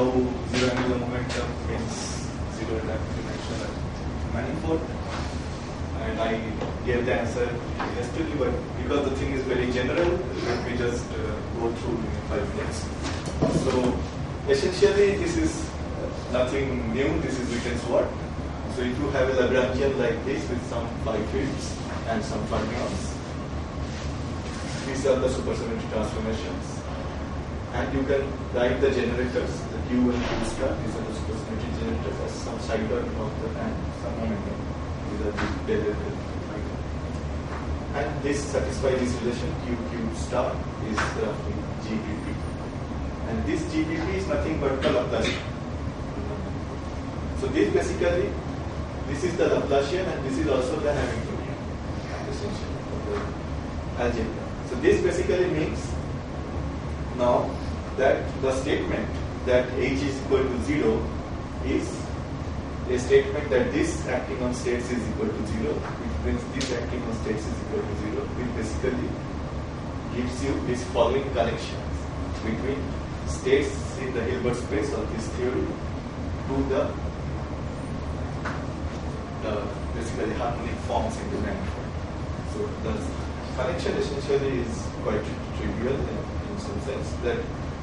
how zero angular momentum means zero dimensional manifold. And I gave the answer yesterday, but because the thing is very general, let me just go through in 5 minutes. So essentially, this is nothing new. This is Newton's word. So if you have a Lagrangian like this with some phi fields and some fermions, these are the supersymmetric transformations. And you can write the generators, the Q and Q star, these are the supersymmetric generators as some side term of the and some momentum. These are the derivative. And this satisfies this relation Q star is roughly GPP. And this GPP is nothing but the Laplacian. So this basically, this is the Laplacian and this is also the Hamiltonian, essentially, of the algebra. So this basically means now that the statement that H is equal to 0 is a statement that this acting on states is equal to 0, which means this acting on states is equal to 0, which basically gives you these following connections between states in the Hilbert space of this theory to the basically harmonic forms in the manifold. So the connection essentially is quite trivial in some sense that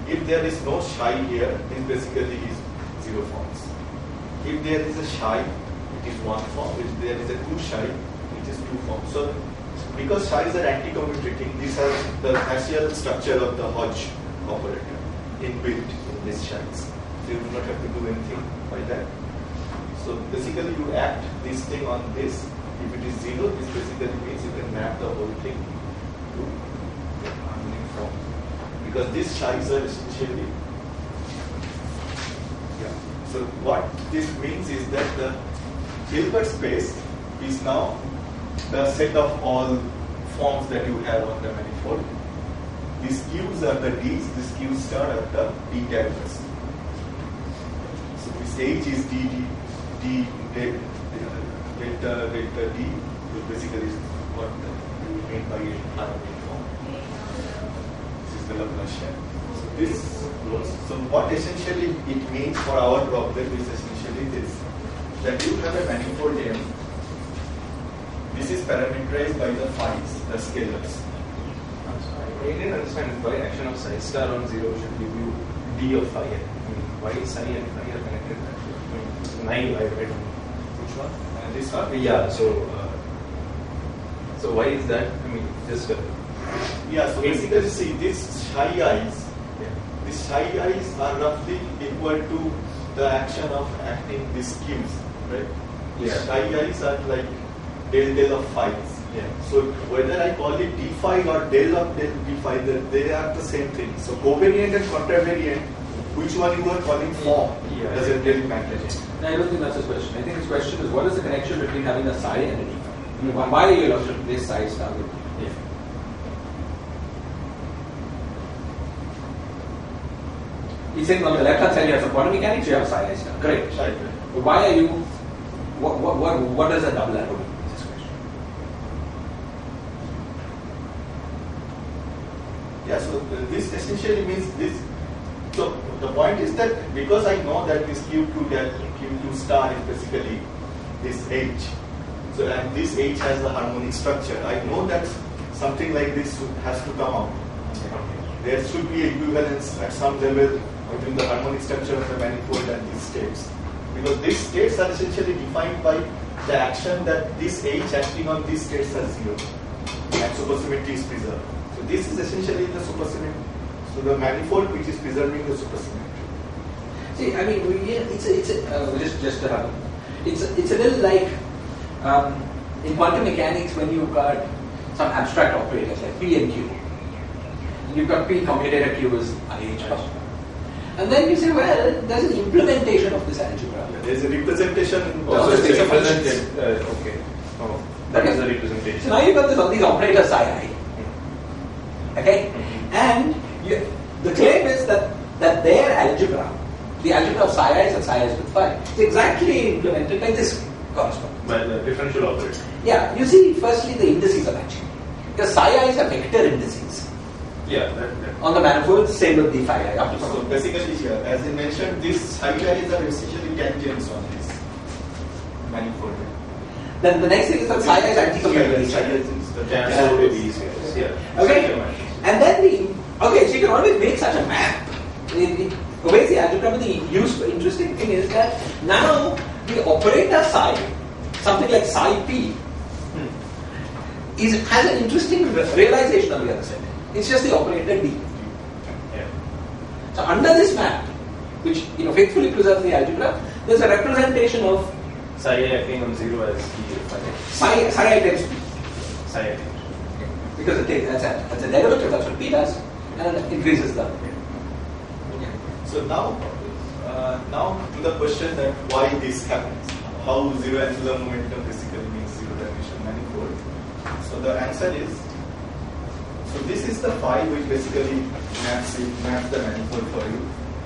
if there is no psi here, this basically is 0 forms. If there is a psi, it is 1 form. If there is a 2 psi, it is 2 forms. So because psi's are anti-commutating, these are the facial structure of the Hodge operator inbuilt in these psi's. So you do not have to do anything by that. So basically you act this thing on this. If it is 0, this basically means you can map the whole thing to the harmonic form. Because these psi's are essentially, so what this means is that the Hilbert space is now the set of all forms that you have on the manifold. These Q's are the D's, these Q star are the D characters. So this H is D delta D, which basically is what we mean by a harmonic form. This is the Laplacian. So what essentially it means for our problem is essentially this, that you have a manifold M. This is parameterized by the phi's, the scalars. I didn't understand why action of psi star on 0 should give you D of phi. I mean, why psi and phi are connected? I mean, 9, I don't know. Which one? This one? Yeah, so why is that? I mean, just... so basically see, these psi i's, these psi i's are roughly equal to the action of acting these Q's, right? Yeah. Psi i's are like del of phi's. Yeah. So whether I call it d phi or del of del d phi, they are the same thing. So covariant and contravariant, which one you are calling form, doesn't really matter. No, I don't think that's his question. I think his question is, what is the connection between having a psi and a d phi? I mean, why are you allowed to replace psi star with d phi? He's saying on the left hand side you have some quantum mechanics, you have psi I star. Correct. Right. But why are you? What does a double arrow mean? So this essentially means this. So the point is that because I know that this Q2 star is basically this H. So and this H has the harmonic structure. I know that something like this has to come out. There should be equivalence at some level between the harmonic structure of the manifold and these states. Because these states are essentially defined by the action that this H acting on these states are 0. And supersymmetry is preserved. So this is essentially the supersymmetry. So the manifold which is preserving the supersymmetry. See, I mean, it's a little like in quantum mechanics when you've got some abstract operators like P and Q. You've got P commutator Q is IH. And then you say, well, there's an implementation of this algebra. There's a representation. So it's represented. Okay. Oh, that is the representation. So now you've got all these operators psi I. Okay? And the claim is that their algebra, the algebra of psi i's and psi i's with phi, is exactly implemented by this correspondence. By the differential operator. Yeah, you see, firstly, the indices are matching. Because psi i's are vector indices. Yeah. On the manifold, same with the phi I. Up to So some. basically here, as I mentioned, these phi i's are essentially tangents on this manifold. Then the next thing is that psi is anti-commutative. The Cancel with these guys. Yeah. Okay. And then so you can always make such a map. It obeys the algebra, but the interesting thing is that now the operator psi, something like psi p, has an interesting realization on the other side. It's just the operator d. Yeah. So under this map, which faithfully preserves the algebra, there's a representation of Psi A acting on 0 as psi I times p. Psi A. Because that's a derivative, that's what p does, and it increases the. So now to the question that why this happens, how zero angular momentum basically means zero dimensional manifold. So the answer is, so this is the phi which basically maps the manifold for you,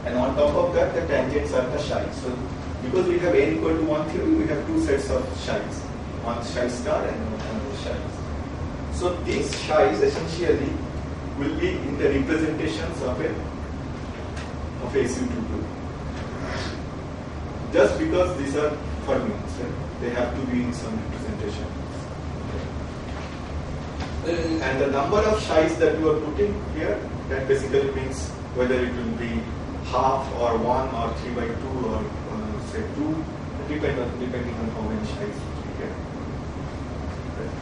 and on top of that the tangents are the psi. So because we have n equal to 1 theory, we have two sets of psi's, one psi star and another psi's. So these psi's essentially will be in the representations of a SU2 group. Just because these are fermions, right? They have to be in some representation. And the number of psi's that you are putting here, that basically means whether it will be half or 1 or 3 by 2 or say 2, depending on how many psi's we get. Right?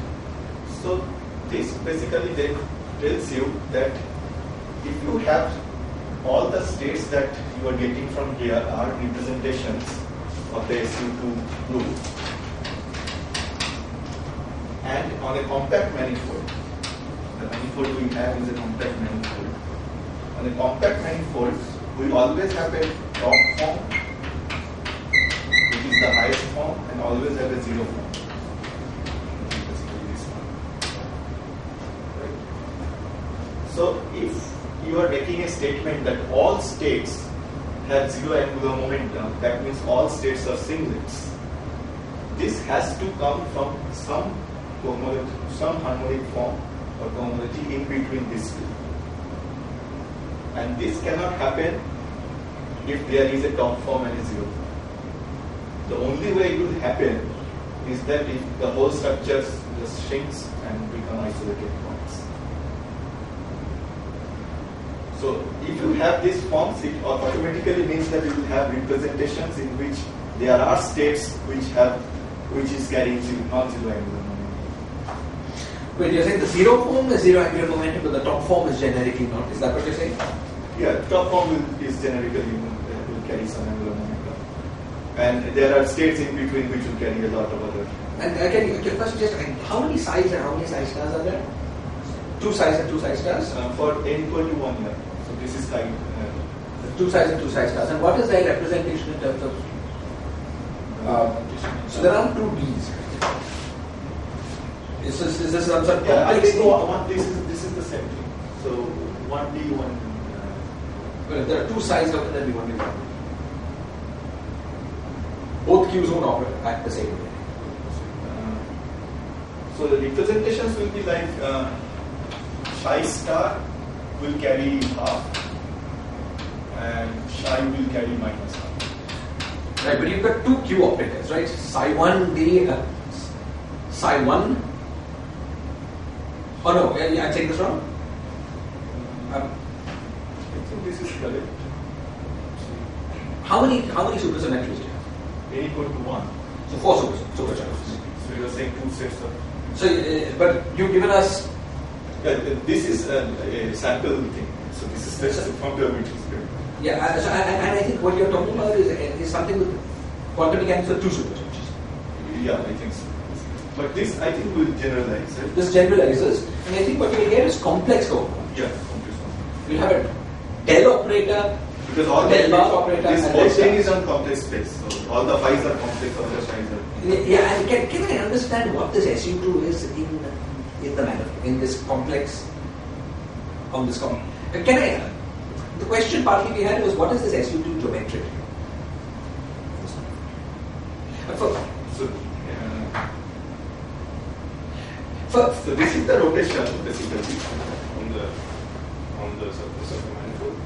So this basically then tells you that if you have all the states that you are getting from here are representations of the SU2 group, and on a compact manifold, the manifold we have is a compact manifold. On a compact manifold, we always have a top form, which is the highest form, and always have a zero form. Basically this one. Right? So if you are making a statement that all states have zero angular momentum, that means all states are singlets. This has to come from some harmonic form or cohomology in between these two. And this cannot happen if there is a top form and a zero form. The only way it will happen is that if the whole structure just shrinks and become isolated points. So if you have these forms, it automatically means that you will have representations in which there are states which is carrying non-zero angular momentum. Wait, you're saying the zero form is zero angular momentum, but the top form is generically not. Is that what you're saying? Yeah, top form is generically will carry some angular momentum, and there are states in between which will carry a lot of other. And can you first just how many psi's and how many psi stars are there? Two psi's and two psi stars. For n equal to 1 here. So this is kind. Two psi's and two psi stars. And what is their representation in terms of? So there are two D's. Is this some sort of complex thing? This is the same thing. So 1D, 1. Well, if there are two psi's, how can there be one D, 1D? Both Q's won't operate at the same way. So the representations will be like psi star will carry half and psi will carry minus half. Right, but you've got two Q operators, right? Psi 1 D, psi 1. Oh no, I'm saying this wrong? I think this is correct. How many supersymmetries do you have? N equal to 1. So four supersymmetries. So you are saying two sets of. So, but you've given us. This is a sample thing. So this is just from the which is good. Yeah, so, and I think what you're talking about is something with quantum mechanics of two supersymmetries. Yeah, I think so. But this, I think, will generalize. Right? This generalizes, and I think what we get is complex cohomology. Yeah, complex one. We have a del operator, because all del bar operator, this and whole del thing star. is on complex space. So all the phi's are complex, all the psi's are. Yeah, and can I understand what this SU2 is in the manner, in this complex, on this can I? The question partly we had was what is this SU2 geometrically? So this is the rotation basically on on the surface of a manifold?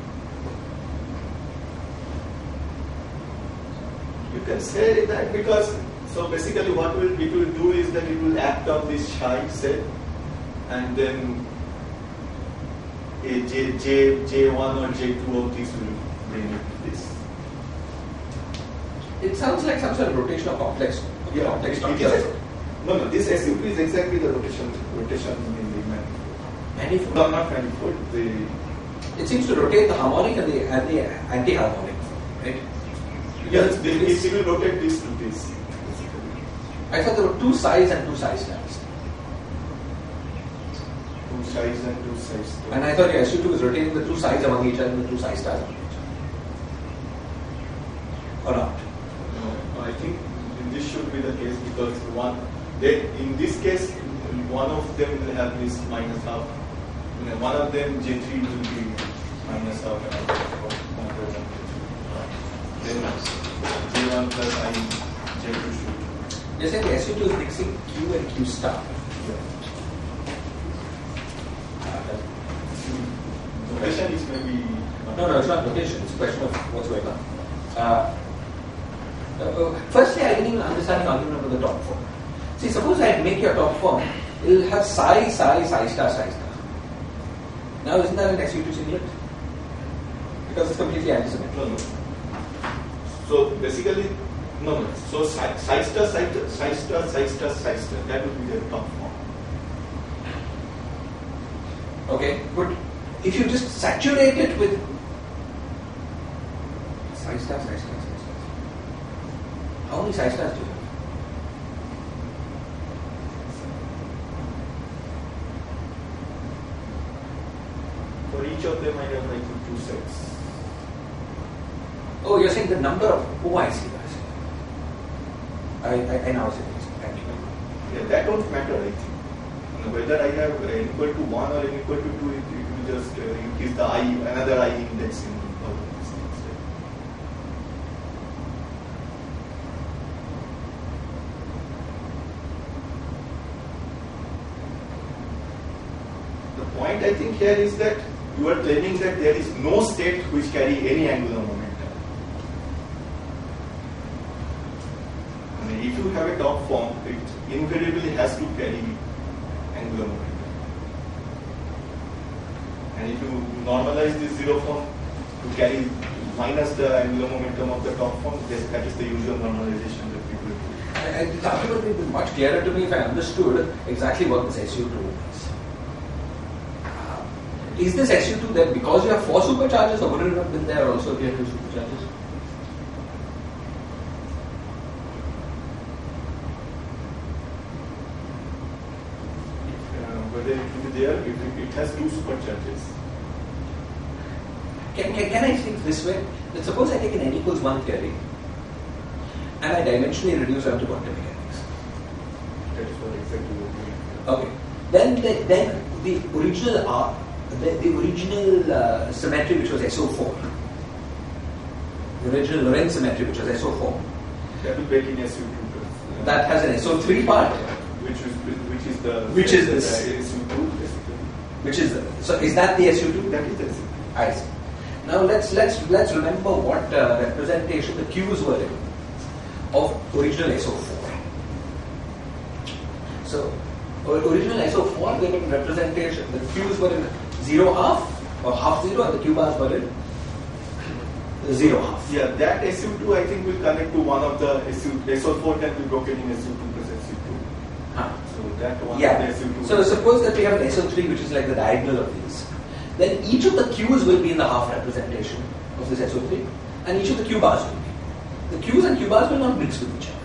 You can say that because, so basically what it will do is that it will act on this Psi set and then a J1 or J2 of this will bring it to this. It sounds like some sort of rotational complex. Complex structure. No, this SU2 is exactly the rotation in the manifold. Manifold? No, not manifold. It seems to rotate the harmonic and the anti-harmonic, right? Yes, it will rotate this to this. I thought there were two sides and two side stars. Two sides and two sides. And I thought your SU2 was rotating the two sides among each other and the two side stars among each other. Or not? No, I think this should be the case because in this case, one of them will have this minus half. One of them, J3 will be minus half another one. Then J1 plus I, J2 should. You're saying the SU2 is mixing Q and Q star. Location is maybe. No, it's not location. It's a question of what's going on. Firstly, I didn't even understand the argument of the top form. See, suppose I make your top form, it will have psi star. Now, isn't that an SU2 singlet? Because it's completely antisymmetrical. No. So basically, no. So psi star, that would be the top form. Okay, good. If you just saturate it with psi star. How many psi stars do you have? For each of them, I have like two sets. Oh, you're saying the number of. Oh, I see. I now see. Thank you. Yeah, that don't matter, I think. Whether I have n equal to 1 or n equal to 2, it will just increase the I, another I index in all of these things. Right? The point I think here is that you are claiming that there is no state which carry any angular momentum. I mean, if you have a top form, it invariably has to carry angular momentum. And if you normalize this zero form to carry minus the angular momentum of the top form, that is the usual normalization that people do. The argument would be much clearer to me if I understood exactly what this SU2 is. Is this SU2 there because you have 4 supercharges, or would it have been there also if you had 2 supercharges? Whether it will be there, it has 2 supercharges. Can I think this way? That suppose I take an n equals 1 theory and I dimensionally reduce them to quantum mechanics. That is what exactly we are doing. Okay. Then the original the original symmetry, which was SO4, the original Lorentz symmetry, which was SO4, that will break in SU2. that has an SO3 part, Which is this. SU2 basically. which is so is that the SU2? That is the SU2. I see. Now let's remember what representation the Q's were in of original SO4. So original SO4, they were in representation. The Q's were in 0 half or half 0, and the Q bars were in 0 half. Yeah, that SU2 I think will connect to one of the SO4 can be broken in SU2 plus SU2. So that one Yeah. of the SU2. So suppose that we have an SO3, which is like the diagonal of these. Then each of the Q's will be in the half representation of this SO3, and each of the Q bars will be. The Q's and Q bars will not mix with each other.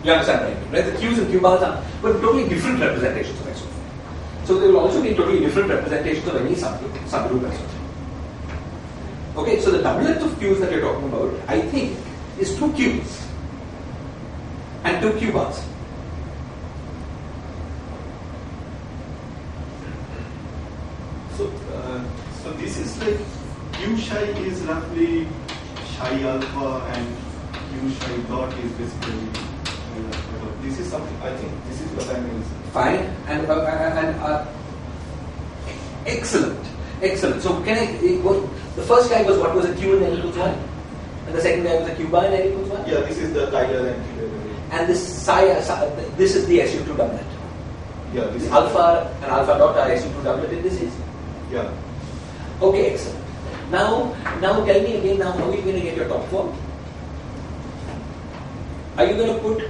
You understand what I mean, right? The Q's and Q bars are totally different representations of SO4. So they will also be totally different representations of any subgroup SO3. Okay, so the doublet of Q's that you're talking about, I think, is 2 Q's and 2 Q bars. So this is like Q psi is roughly psi alpha and Q psi dot is basically this is something, I think this is what I'm using. Fine, and excellent, excellent. So can I, the first guy was what was a Q in N equals 1? And the second guy was a Q bar in N equals 1? Yeah, this is the tidal and tidal. And this this is the SU2 doublet. Yeah, this is Alpha and alpha dot are SU2 doublet in this is? Yeah. Okay, excellent. Now tell me again, now how are you going to get your top form? Are you going to put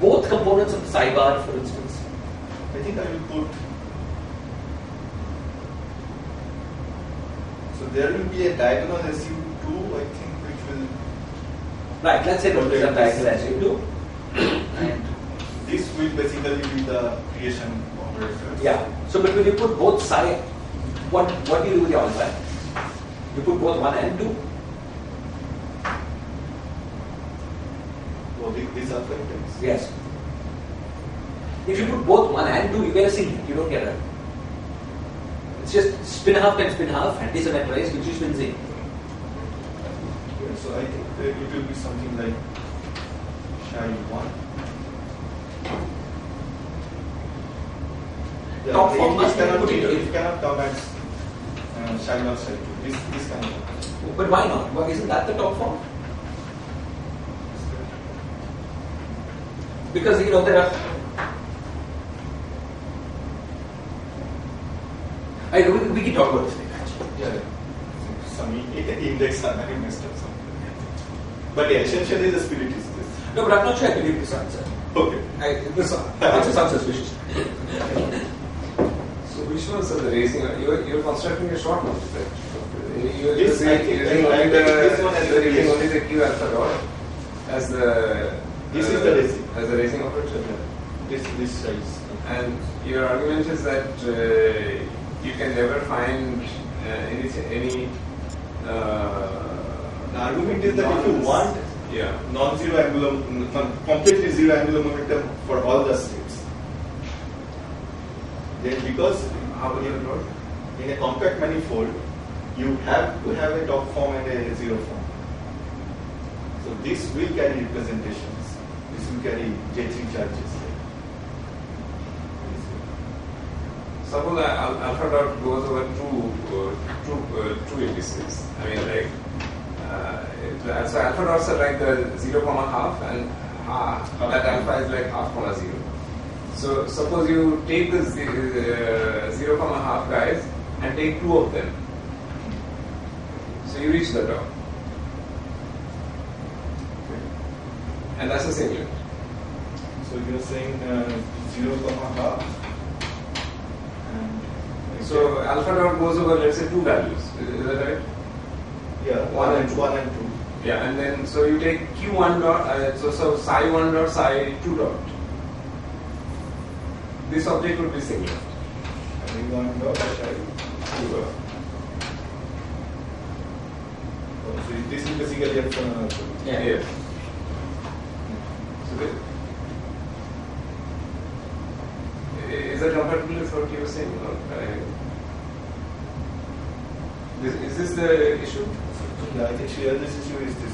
both components of the psi bar, for instance? I think I will put. So there will be a diagonal SU2, I think, which will. Right, let's say that is a diagonal SU2. And this will basically be the creation operator. Yeah. So, but when you put both psi, what do you do with the alpha? You put both 1 and 2? Oh, these are factors. Yes. If you put both 1 and 2, you get a singlet. You don't get a. It's just spin half times spin half, anti-symmetrized, which you spin Z. Yeah, so I think it will be something like psi 1. Yeah, Top form must be cannot put be, it. it cannot come as psi 1 psi 2. This cannot. But why not? Why isn't that the top form? Because there are. We can talk about this later. Actually. Yeah. Some index are very messed up. But yeah, essentially the spirit is this. No, but I'm not sure I believe this answer. Okay. This answer sounds suspicious. So which ones are the raising? You're constructing a short multiplet. You're Yes, I think using I only this one as you're a using raising. only the Q alpha dot as the This is the raising. as the raising operator. This size. And your argument is that you can never find any. The argument is that if you want non-zero angular, completely zero angular momentum for all the states, then because How will you plot? in a compact manifold, you have to have a top form and a zero form. So this will carry representations. This will carry J3 charges. Suppose alpha dot goes over two indices. I mean, like, so alpha dots are like the 0, half, and that alpha is like half, 0. So suppose you take the 0, half guys and take 2 of them. So you reach the top. And that's a singlet. So you're saying 0, half. So alpha dot goes over, let's say, 2 values. Is that right? Yeah, 1 and 2. Yeah, and then so you take Q1 dot, so psi 1 dot, psi 2 dot. This object would be singlet. Psi 1 dot, psi 2 dot. So this is basically a Yes. So is that compatible with what you were saying? Or, is this the issue? Yeah, I think this issue is this.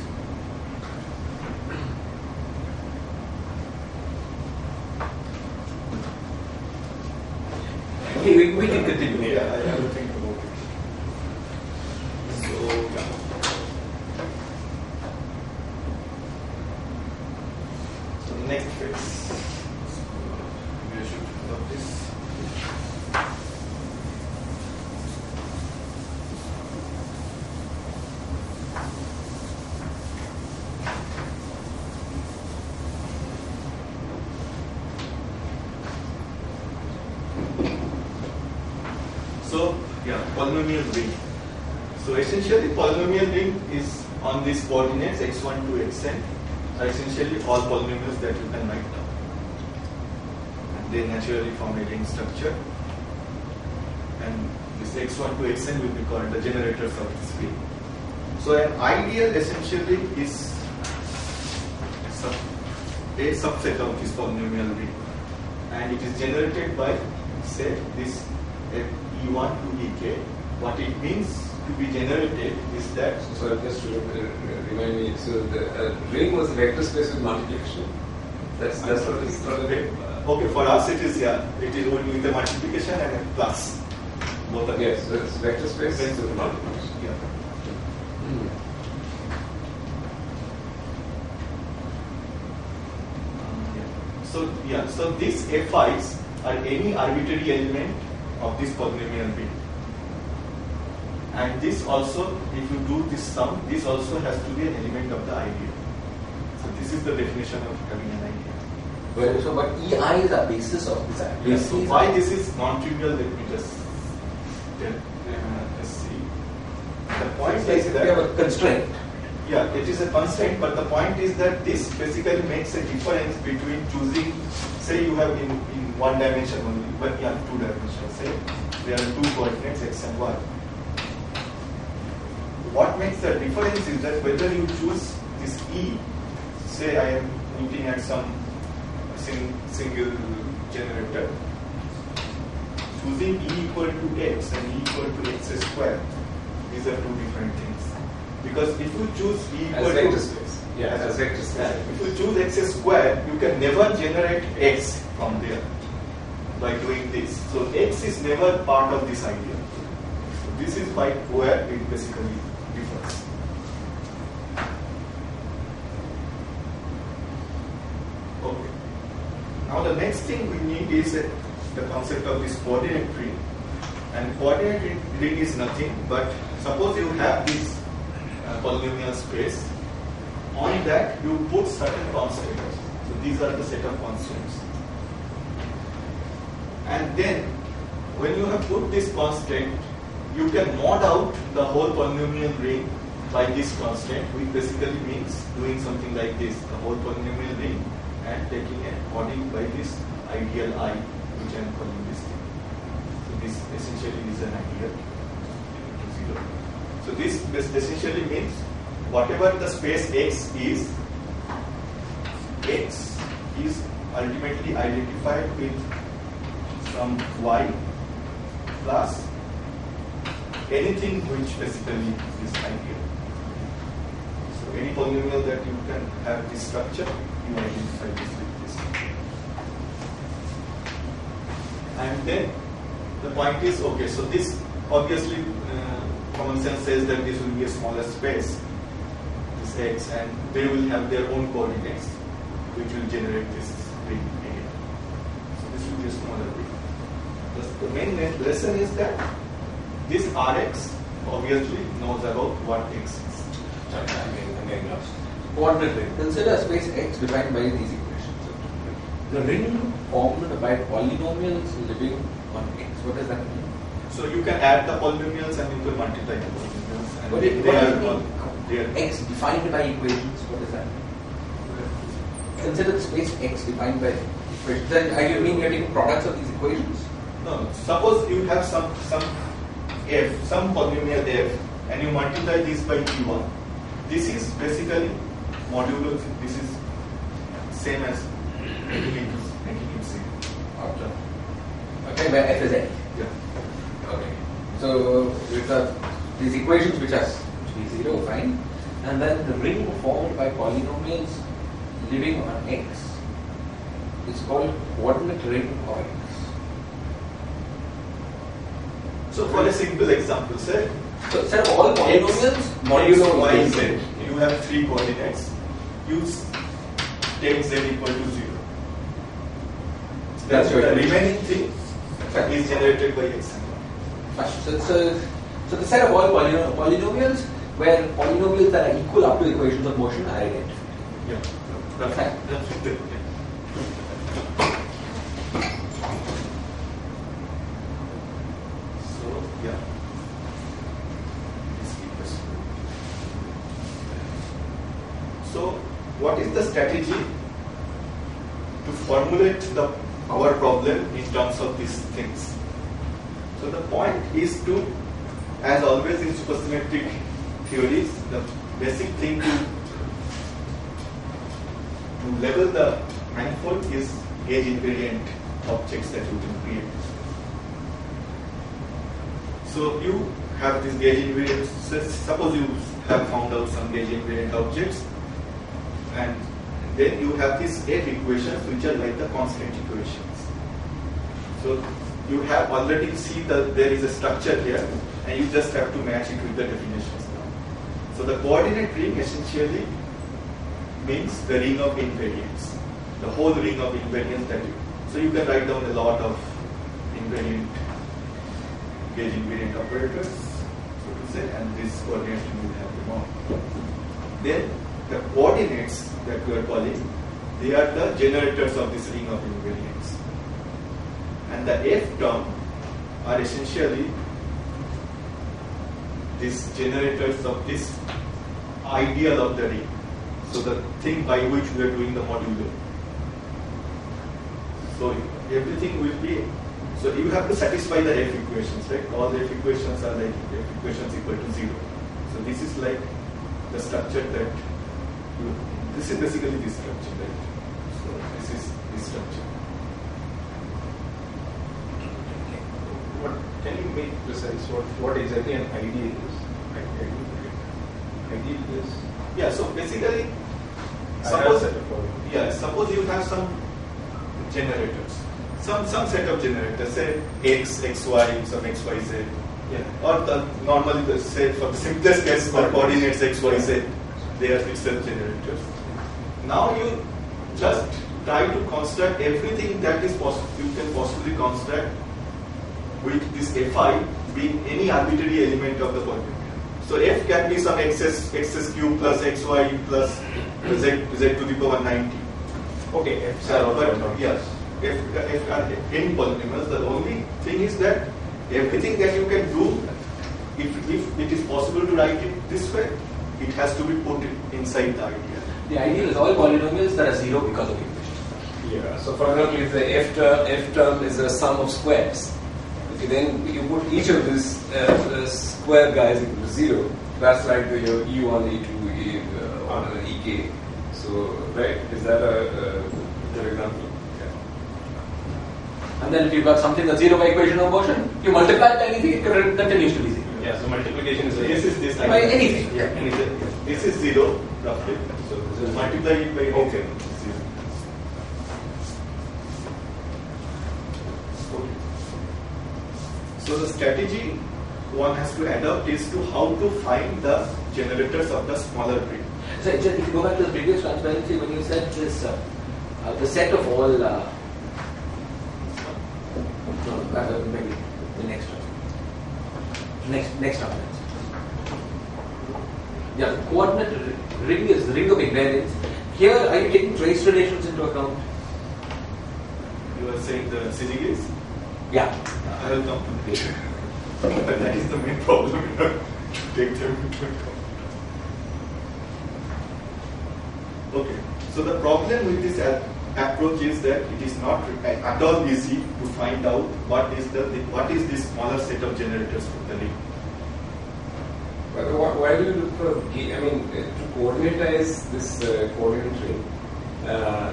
Okay, we can continue. Yeah, I will think about it. So, yeah. So next phase. We should put up this. So, yeah, polynomial ring. So essentially, polynomial ring is on these coordinates x1 to xn are essentially all polynomials that you can write down. And they naturally form a ring structure. And this x1 to xn will be called the generators of this ring. So an ideal essentially is a subset of this polynomial ring. And it is generated by, say, this E1 to Ek. What it means to be generated is that. So just to remind me, so the ring was a vector space with multiplication. That's what it's called. Okay, for us it is it is only with the multiplication and a plus. Both are yes, so it's vector space with multiplication. Yeah. So these Fi's are any arbitrary element of this polynomial ring. And this also, if you do this sum, this also has to be an element of the idea. So this is the definition of having an idea. Well, so but EI is a basis of this idea. Yes, so why this is non-trivial, let me just tell. Let's see. The point is that we have a constraint. Yeah, it is a constraint, but the point is that this basically makes a difference between choosing, say you have in one dimension only, but two dimensions. Say there are two coordinates x and y. What makes the difference is that whether you choose this E, say I am looking at some single generator, choosing E equal to x and E equal to x square, these are two different things. Because if you choose E equal as to vector space, as vector space. If you choose x square, you can never generate x from there by doing this. So x is never part of this idea. So this is where it basically differs. Okay. Now the next thing we need is the concept of this coordinate ring. And coordinate ring is nothing but suppose you have this polynomial space. On that you put certain constants. So these are the set of constants. And then when you have put this constant, you can mod out the whole polynomial ring by this constant, which basically means doing something like this, the whole polynomial ring, and taking a modding by this ideal I, which I am calling this thing. So this essentially is an ideal to 0. So this essentially means whatever the space X is ultimately identified with some Y plus anything which basically is ideal. So any polynomial that you can have this structure, you identify this with this. And then the point is, okay, so this obviously common sense says that this will be a smaller space, this X, and they will have their own coordinates which will generate this ring again. So this will be a smaller ring. The main lesson is that this Rx obviously knows about what X is. Sorry, I'm getting lost. Coordinate ring. Consider space X defined by these equations. The ring formed by polynomials living on X. What does that mean? So you can add the polynomials and you can multiply the polynomials. And What they are X defined by equations. What does that mean? Consider the space X defined by equations. Then are you mean you're taking products of these equations? No. Suppose you have some f, some polynomial f, and you multiply this by p1. This is basically modulo. This is same as making it same. Okay, where f is x. Yeah. Okay. So we've got these equations which are to be 0, fine. And then the ring formed by polynomials living on X is called coordinate ring of X. So for a simple example, sir. So instead of all polynomials, modulo y, z. z. You have 3 coordinates. You take z equal to 0. That's the right. remaining thing is generated by x and y. So the set of all polynomials where polynomials that are equal up to equations of motion are identical. Yeah. That's it. So yeah. So what is the strategy to formulate our problem in terms of these things? So the point is to, as always in supersymmetric theories, the basic thing to level the manifold is gauge invariant objects that you can create. So you have this gauge invariant. Suppose you have found out some gauge invariant objects, and then you have these F equations which are like the constant equations. So you have already seen that there is a structure here, and you just have to match it with the definitions now. So the coordinate ring essentially means the ring of invariants, the whole ring of invariants that you. So you can write down a lot of invariant, gauge invariant operators, so to say, and this coordinate ring will have them all. Then the coordinates that we are calling, they are the generators of this ring of invariants. And the F term are essentially these generators of this ideal of the ring. So the thing by which we are doing the modulo. So everything will be, so you have to satisfy the F equations, right? All the F equations are like F equations equal to 0. So this is like the structure that you, this is basically this structure, right? So this is this structure. Can you make precise what exactly an ideal is? Ideal is? Yeah, so basically, suppose you have some generators, some set of generators, say x, xy, some xyz, or the normally the say for the simplest case the coordinates xyz, they are itself generators. Now you just try to construct everything that is possible you can possibly construct with this fi being any arbitrary element of the polynomial. So f can be some xs cube plus xy plus z to the power 90. Okay, f but yes, f are any polynomials. The only thing is that everything that you can do, if it is possible to write it this way, it has to be put inside the ideal. The ideal is all polynomials that are 0 because of equations. Yeah. So for example, if the f term is a sum of squares, okay, then you put each of these square guys equal to 0. That's like your E1, E2, EK. So, right? Is that a good example? And then if you've got something that's 0 by equation of motion, you multiply by anything, it continues to be 0. Yeah, so multiplication is This is this by anything. Yeah, anything. This is 0 roughly. So this is multiply it by anything. So the strategy one has to adopt is to how to find the generators of the smaller ring. So if you go back to the previous transparency, when you said this, the set of all, maybe the next one, next transparency. Yeah, the coordinate ring is the ring of invariance. Here, are you taking trace relations into account? You are saying the CGs? Yeah. I will come to that. But that is the main problem, you know, to take them into account. Okay, so the problem with this approach is that it is not at all easy to find out what is the smaller set of generators for the ring. But why do you look for, to coordinatize this coordinate ring,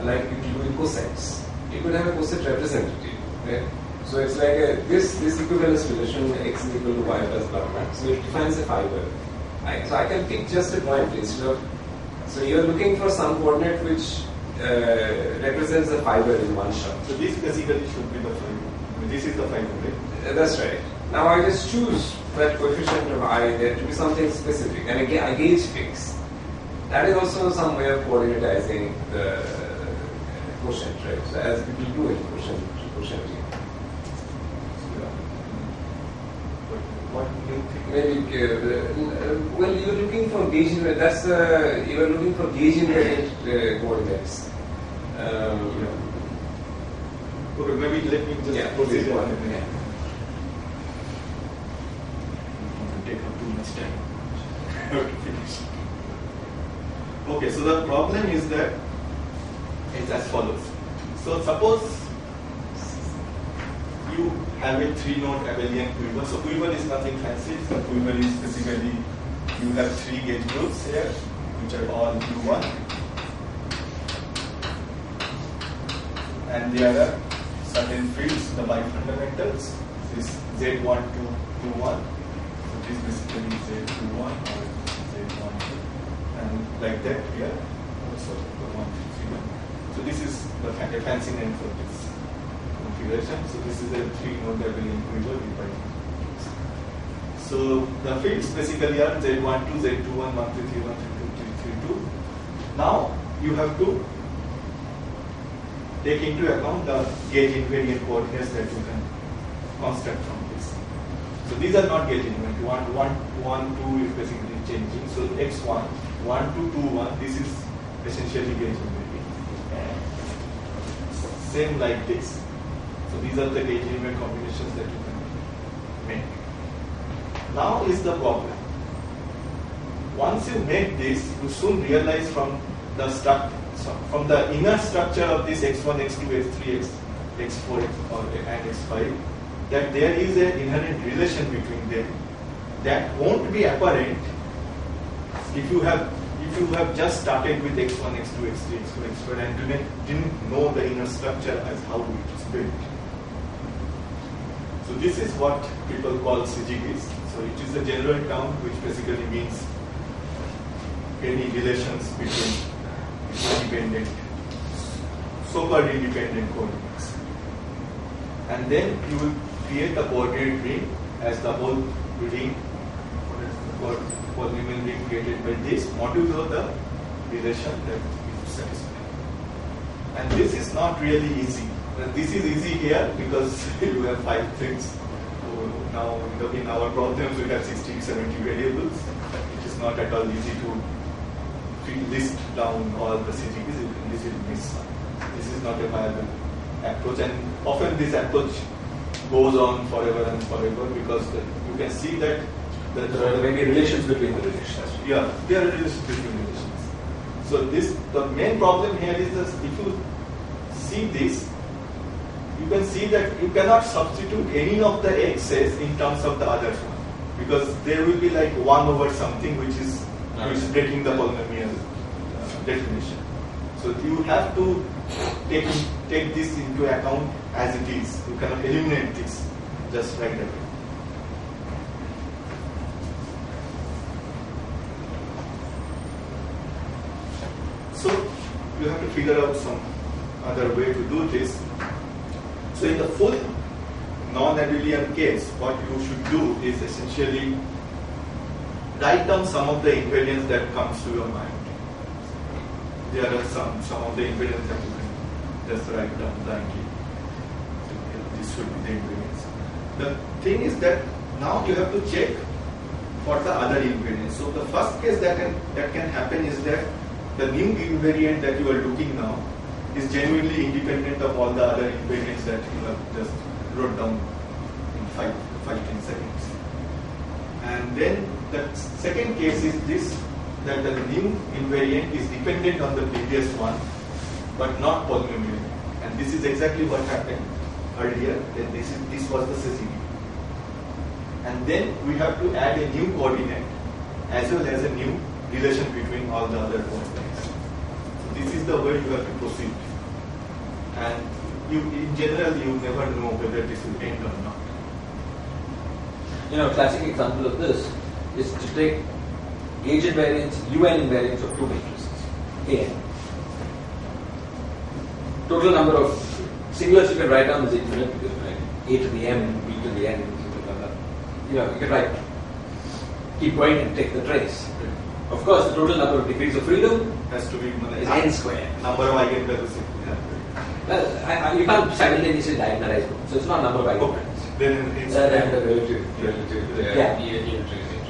like if you do cosets, you could have a coset representative, right? So it's like this equivalence relation x is equal to y plus blah blah. So it defines a fiber. So I can pick just a point instead of. So you're looking for some coordinate which represents a fiber in one shot. So this basically should be the fiber. This is the fiber, right? That's right. Now I just choose that coefficient of I there to be something specific, and again I gauge fix. That is also some way of coordinatizing the quotient, right? So as people do in quotient. What do you think? Maybe well, you're looking for gauge invariant. That's you're looking for gauge invariant coordinates. Okay, maybe let me just proceed one. Take up too much time. Okay, finish. Okay, so the problem is that it's as follows. So suppose you have a 3-node abelian quiver. So quiver is nothing fancy. So quiver is basically you have 3 gauge groups here, which are all U1, and there are certain fields, the bifundamentals, this Z1 to 1. this basically Z21 or Z12, and like that here also the 151. So this is the fancy name for this configuration. So this is a 3-node abelian quiver defined. So the fields basically are Z12, Z21, 1331, 32, 332. Now you have to take into account the gauge invariant coordinates that you can construct from this. So these are not gauge invariant. 1, 2 is basically changing. So x1, 1, 2, 2, 1, this is essentially gauge invariant. Same like this. So these are the gauge invariant combinations that you can make. Now is the problem. Once you make this, you soon realize from the inner structure of this x1, x2, x3, x4, and x5 that there is an inherent relation between them that won't be apparent if you have just started with x1, x2, x3, x4, x5 and didn't know the inner structure as how it is built. So this is what people call CGPs. So it is a general term which basically means any relations between independent, so-called independent coordinates. And then you will create a coordinate ring as the whole ring, polynomial ring created by this modulo the relation that it satisfies. And this is not really easy. This is easy here because you have 5 things. So now in our problems we have 60, 70 variables. It is not at all easy to list down all the CGPs. This will miss some. This is not a viable approach, and often this approach goes on forever and forever because you can see that there are many relations between the relations. Yeah, there are relations between relations. So the main problem here is that if you see this, you can see that you cannot substitute any of the x's in terms of the others one because there will be like 1 over something which is breaking the polynomial definition. So you have to take this into account as it is. You cannot eliminate this just right away. So you have to figure out some other way to do this. So in the full non-abelian case, what you should do is essentially write down some of the invariants that comes to your mind. There are some of the invariants that you can just write down blindly. This should be the invariants. The thing is that now you have to check for the other invariants. So the first case that can happen is that the new invariant that you are looking now is genuinely independent of all the other invariants that you have just wrote down in 5-10 seconds. And then the second case is this, that the new invariant is dependent on the previous one, but not polynomial. And this is exactly what happened earlier. That this was the CCD. And then we have to add a new coordinate as well as a new relation between all the other coordinates. So this is the way you have to proceed. And in general, you never know whether this will end or not. A classic example of this is to take gauge invariants, UN invariants of 2 matrices, AN. Total number of singlets you can write down is infinite because you write A to the M, B to the N, blah, blah. You can write, keep going and take the trace. Of course, the total number of degrees of freedom has to be is n squared. Number of eigenvalues. Well, you can't simultaneously diagonalize them, so it's not number of eigenvalues. Then it's relative. Yeah.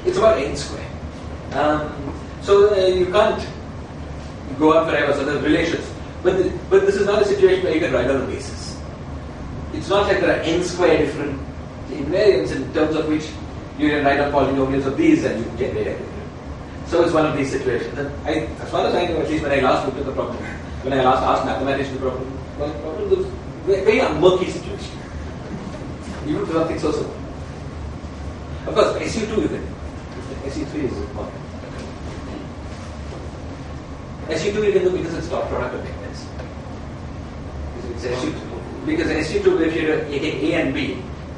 It's about n squared. So you can't go on forever, so there's relations. But this is not a situation where you can write down a basis. It's not like there are n squared different invariants in terms of which you can write down polynomials of these and you can generate everything. So it's one of these situations. And as far as I know, at least when I last looked at the problem, when I last asked mathematicians the problem, well, the problem was a very murky situation. You do not think so. Of course, SU2 you can. SU3 is important. SU2 you can do because it's dot product of vectors. It's SU2. Because SU2 if you take A and B,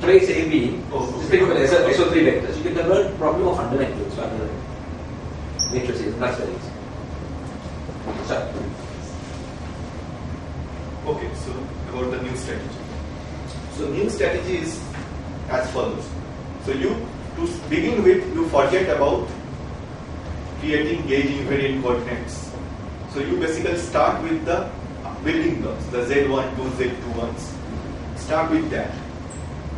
K trace AB, Oh, just think of it as SO3 vectors. You can convert problem of fundamental to other matrices. That's very easy. So, okay, so about the new strategy. So new strategy is as follows. So you, to begin with, you forget about creating gauge invariant coordinates. So you basically start with the building blocks, the Z12, Z21s. Start with that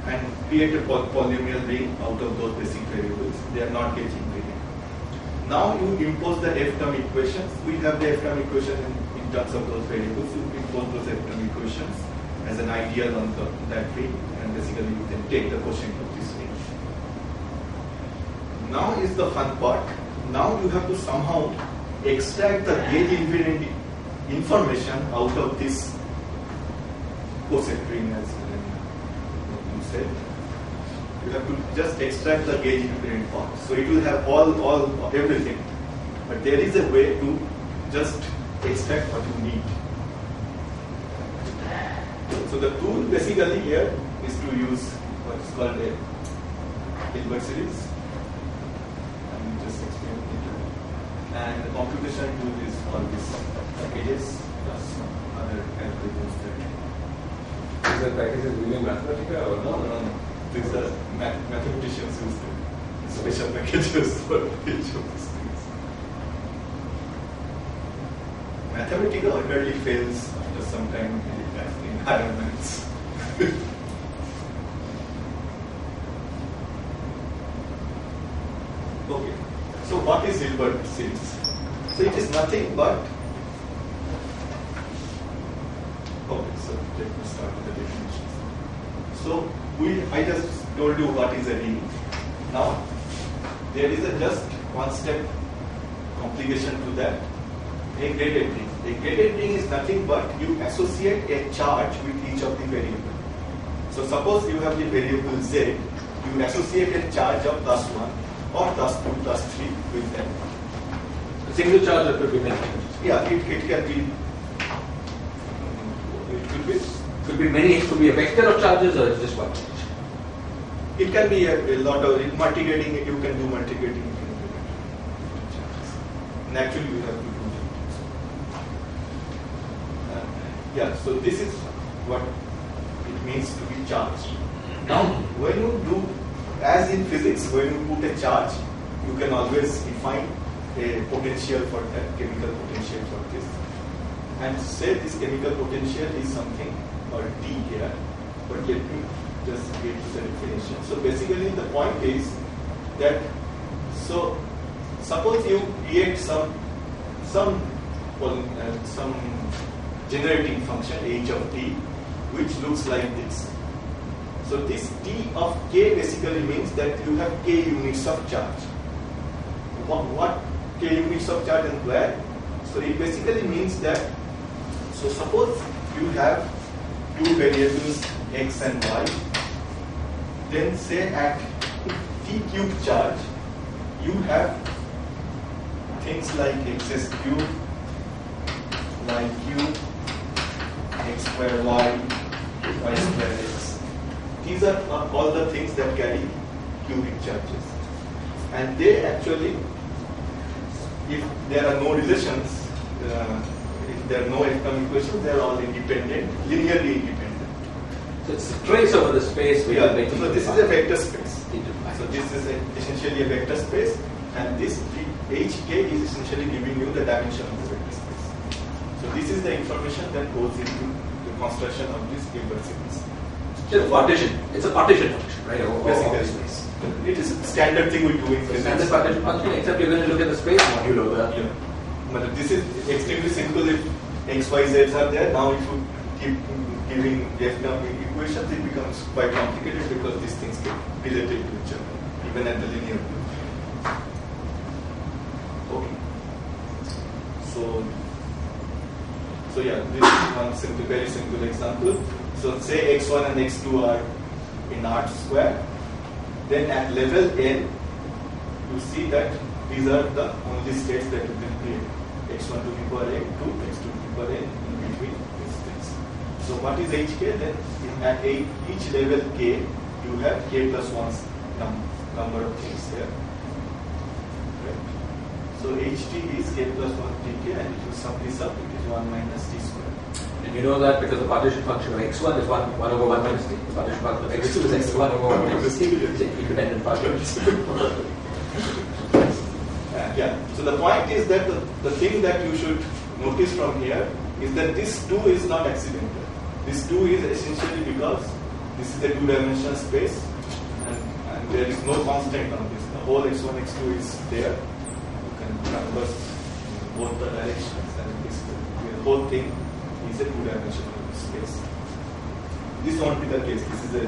and create a polynomial ring out of those basic variables. They are not gauge invariant. Now you impose the F-term equations. We have the F-term equation in terms of those variables. You impose those F-term equations as an ideal on that ring, and basically you can take the quotient of this ring. Now is the fun part. Now you have to somehow extract the gauge invariant information out of this quotient ring, as you said. You have to just extract the gauge invariant part. So it will have everything. But there is a way to just extract what you need. So the tool basically here is to use what is called a Hilbert series. I will just explain it. And the computation tool is all these packages plus some other algorithms that. Is that package really Mathematica or No. These are mathematicians use them. Special packages for each of these things. Mathematica ordinarily fails after some time in higher maths. Okay, so what is Hilbert series? So it is nothing but. Okay, so let me start with the definitions. So I just told you what is a ring. Now there is a just one step complication to that. A graded ring. A graded ring is nothing but you associate a charge with each of the variables. So suppose you have the variable z, you associate a charge of +1 or +2, +3 with them. a single charge that could be many. Yeah, it can be. It could be. Could be many. It could be a vector of charges or just one. It can be a lot of multigrading. You can do multigrading. Naturally, you have to do that. Yeah, so this is what it means to be charged. Now, when you do, as in physics, when you put a charge, you can always define a potential for that, chemical potential for this. And say this chemical potential is something or D here, but let me just get to the definition. So basically the point is that, so suppose you create some generating function h of t which looks like this. So this t of k basically means that you have k units of charge. What k units of charge and where? So it basically means that, so suppose you have two variables x and y, then say at t cube charge you have things like x cube, y cube, x square y, y square x. These are all the things that carry cubic charges. And they actually, if there are no relations, if there are no F-term equations, they are all independent, linearly independent. So it's a trace over the space. Yeah, so this is a vector space. So this is essentially a vector space, and this hk is essentially giving you the dimension of the vector space. So this is the information that goes into the construction of this Hilbert series. It's a partition. It's a partition function, right? Basically, it is a standard thing we do in physics. Standard partition function, except you're going to look at the space module over there. Yeah. But this is extremely simple. If x, y, z are there, now if you keep giving F-term equations, it becomes quite complicated because these things get related to each other, even at the linear view. Okay. So yeah, this is one simple, very simple example. So say x1 and x2 are in R square. Then at level n, you see that these are the only states that you can create. x1 to the power n to x2 to the power n in between these things. So what is hk? Then at each level k, you have k plus 1's number of things here. Right? So ht is k plus 1 tk, and if you sum this up, it is 1 minus t square. And you know that because the partition function of x1 is 1 over 1 minus t. The partition function of x2 is x1 over 1 minus t. It's an independent partition. Yeah. So the point is that the thing that you should notice from here is that this 2 is not accidental. This 2 is essentially because this is a two-dimensional space, and there is no constant on this. The whole x1, x2 is there. You can traverse in both the directions, and the whole thing is a two-dimensional space. This won't be the case. This is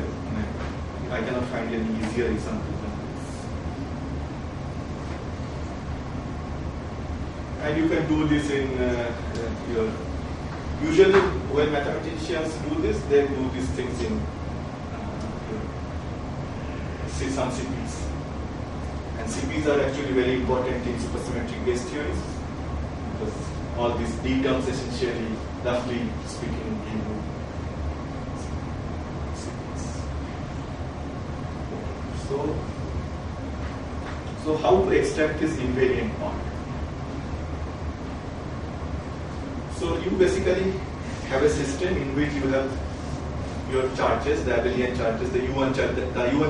I cannot find any easier example than this. And you can do this in your. Usually, when mathematicians do this, they do these things in some CPs. And CPs are actually very important in supersymmetric base theories because all these D terms essentially, roughly speaking, give you CPs. So how to extract this invariant part? So you basically have a system in which you have your charges, the abelian charges, the U1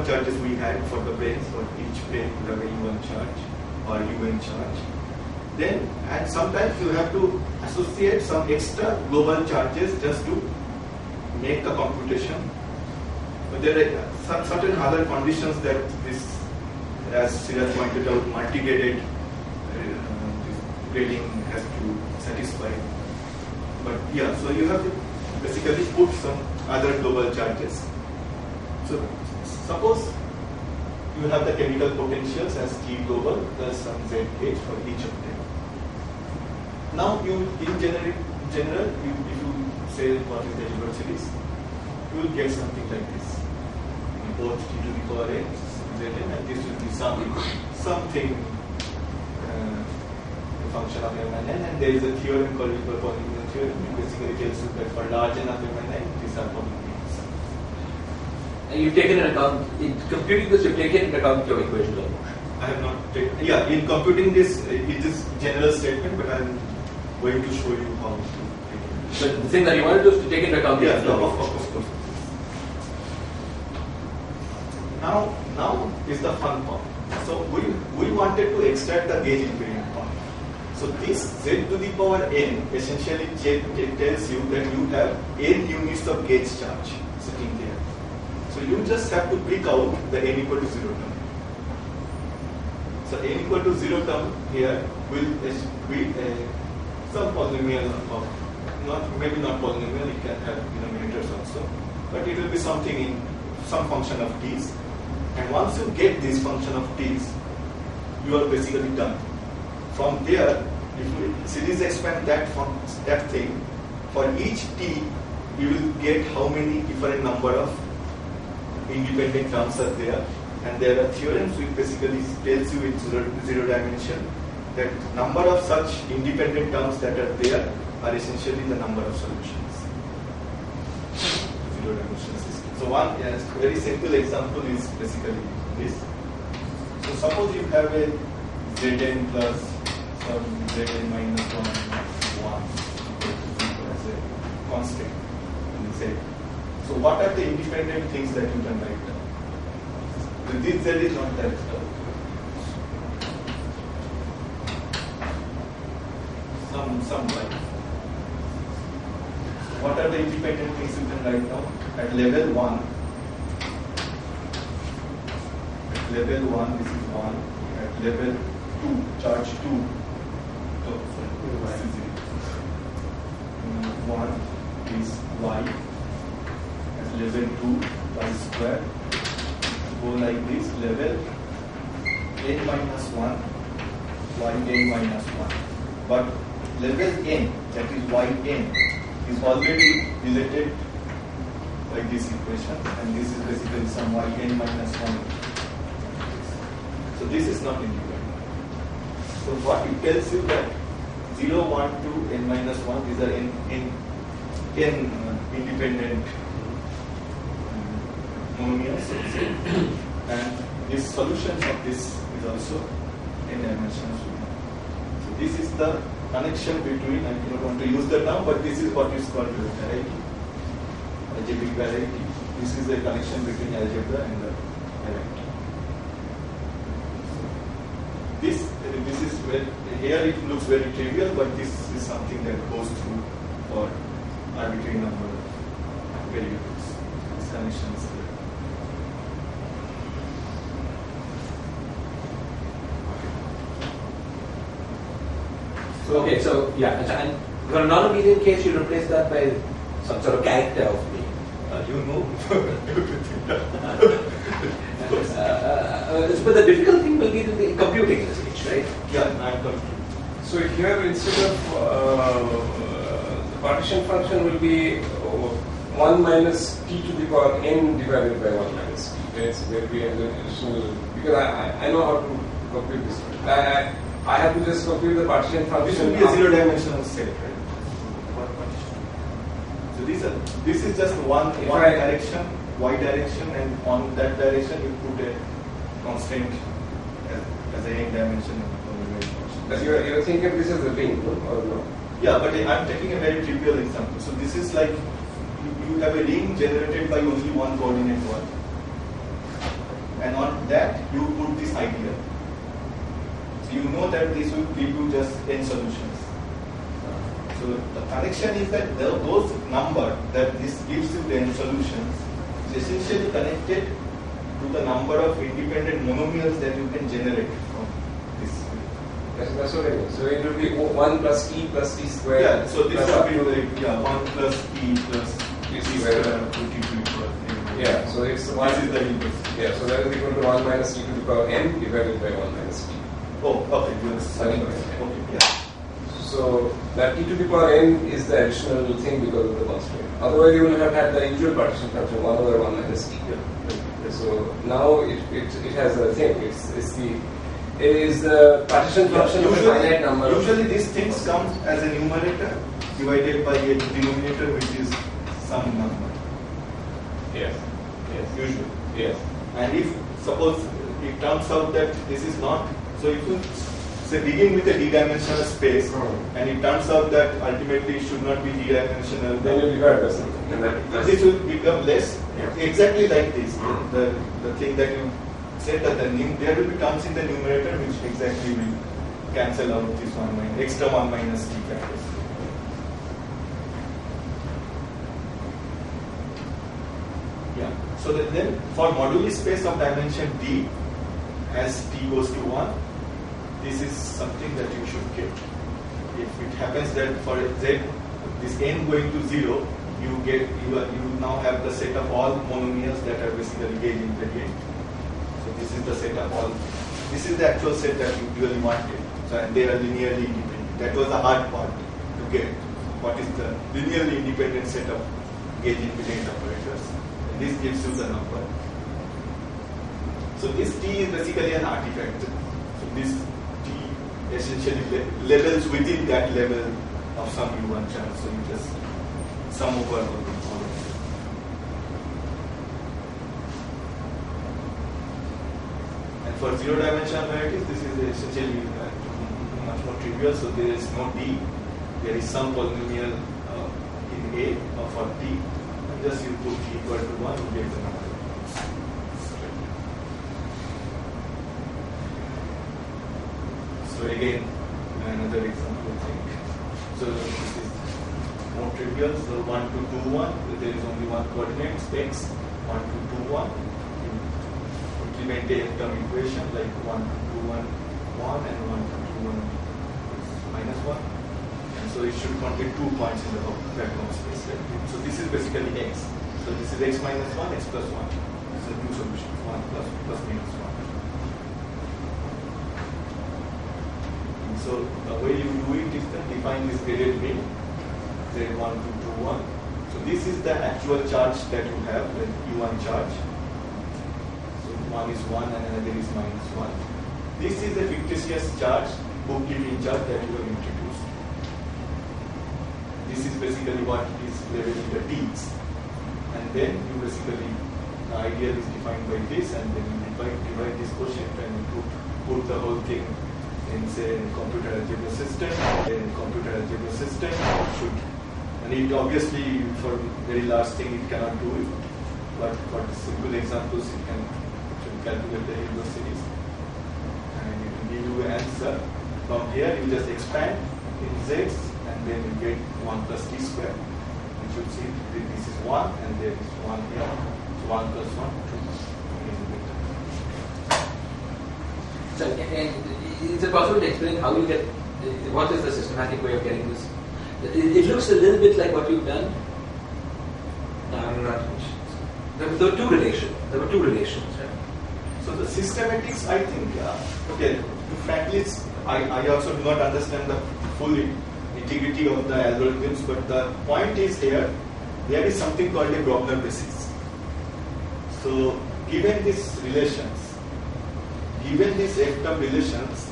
charges we had for the planes, for each plane you have a U1 charge or UN charge. Then, and sometimes you have to associate some extra global charges just to make the computation. But there are certain other conditions that this, as Siraj pointed out, multivariate grading has to satisfy. But yeah, so you have to basically put some other global charges. So suppose you have the chemical potentials as T global plus some ZH for each of them. Now you, in general, if you say what is the Hilbert series, you will get something like this. Both T to the power n, Zn, and this will be something function of m and n, and there is a theorem called Hilbert polynomial theorem. It basically tells you that for large n of m and n, these are polynomials. And you've taken into account, in computing this, you've taken into account your equations of motion. I have not taken, yeah, in computing this, it is general statement, but I am going to show you how to take it. So the thing that you want to do is to take into account the of course. Now is the fun part. So we wanted to extract the gauge invariant part. So this z to the power n essentially tells you that you have n units of gauge charge sitting there. So you just have to pick out the n equal to 0 term. So n equal to 0 term here will be some polynomial of, maybe not polynomial, it can have denominators also, but it will be something in some function of t's. And once you get this function of t's, you are basically done. From there, if you series expand that thing, for each t, you will get how many different number of independent terms are there. And there are theorems which basically tells you in zero dimension that number of such independent terms that are there are essentially the number of solutions. Zero dimensional system. So one very simple example is basically this. So suppose you have a Zn plus some Zn minus 1 as a constant in Z. So what are the independent things that you can write down? This Z is not that some like. What are the independent things you can write down? At level 1, this is 1. At level 2, charge 2, so sorry, 1 is y. At level 2, y square. Go like this, level n minus 1, y n minus 1. But level n, that is y n, is already related by this equation, and this is basically some yn minus 1. So this is not independent. So what it tells you that 0, 1, 2, n minus 1, these are n independent monomials, so to say. And this solution of this is also n dimensional. So this is the connection between, I do not want to use the term, but this is what is called variety, algebraic variety. This is the connection between algebra and the variety. This is where, here it looks very trivial, but this is something that goes through for arbitrary number of variables. This connection is there. Okay, so yeah, and for a non-abelian case, you replace that by some sort of character of B. You know. But the difficult thing will be the computing this stage, right? Yeah, I'm computing. So here instead of the partition function will be 1 minus t to the power n divided by 1 minus t. That's where we have the additional, because I know how to compute this. I have to just compute the partition function. This will be a zero-dimensional set, right? So this is just one direction, y direction, and on that direction you put a constraint as a n-dimensional polynomial function. But you're thinking of this as a ring, no? Or no? Yeah, but I'm taking a very trivial example. So this is like you have a ring generated by only one coordinate one, and on that you put this ideal. So you know that this will give you just n solutions. So the connection is that those number that this gives you the n solutions is essentially connected to the number of independent monomials that you can generate from this. That's what I mean. So it will be 1 plus t squared. Yeah, so this will be like 1 plus t plus t squared to t to the power n. Yeah, so it's 1. This is the inverse. Yeah, so that is equal to 1 minus t to the power n divided by 1 minus t. Oh, okay, yes. Sorry. Okay, yeah. So that t to the power n is the additional thing because of the constraint. Otherwise, you will have had the usual partition function 1 over 1 minus t. Yeah. So now it has a thing. It is the partition function of a finite number. Usually these things come as a numerator divided by a denominator which is some number. Yes. Yes. Usually. Yes. And if suppose it turns out that this is not, so if you say begin with a d-dimensional space and it turns out that ultimately it should not be d-dimensional, Then you divide by something. And that this will become less. Yeah. Exactly like this. The thing that you said that there will be terms in the numerator which exactly will cancel out this extra 1 minus t factors. Yeah. So then for moduli space of dimension d, as t goes to 1, this is something that you should get. If it happens that for z, this n going to 0, you now have the set of all monomials that are basically gauge invariant. So this is the set of all. This is the actual set that you really wanted. So and they are linearly independent. That was the hard part to get. What is the linearly independent set of gauge invariant operators? And this gives you the number. So this t is basically an artifact. So this t essentially levels within that level of some u1 chance. So you just sum over all of them. And for zero-dimensional varieties, this is essentially much more trivial. So there is no d. There is some polynomial in A for t. And just you put t equal to 1, you get the number. So again, another example thing. So this is more trivial. So 1 to 2, 1. There is only one coordinate, x. 1 to 2, 1. Implement a term equation like 1 to 2, 1, 1 and 1 to 2, 1 is minus 1. And so it should contain 2 points in the background space. Right? So this is basically x. So this is x minus 1, x plus 1. These are two solutions, 1 plus minus 1. So the way you do it is to define this graded ring, Z1 to 2, 1. So this is the actual charge that you have, the U1 charge. So one is 1 and another is minus 1. This is a fictitious charge, bookkeeping charge that you have introduced. This is basically what is leveling the T's. And then you basically The ideal is defined by this, and then you divide this quotient and you put the whole thing in, say, computer algebra system. Then computer algebra system should, and it obviously for very large thing it cannot do it, but for simple examples it should calculate the Hilbert series, and it will give you an answer. From here you just expand in z's, and then you get 1 plus t square. You should see that this is 1, and there is 1 here. So 1 plus 1, 2. So, and is it possible to explain how you get, what is the systematic way of getting this? It looks a little bit like what you've done. No, I'm not. There were two relations. Right? So the systematics, I think, okay, frankly, I also do not understand the full integrity of the algorithms, but the point is here, there is something called a Grobner basis. So given these relations, given these f-term relations,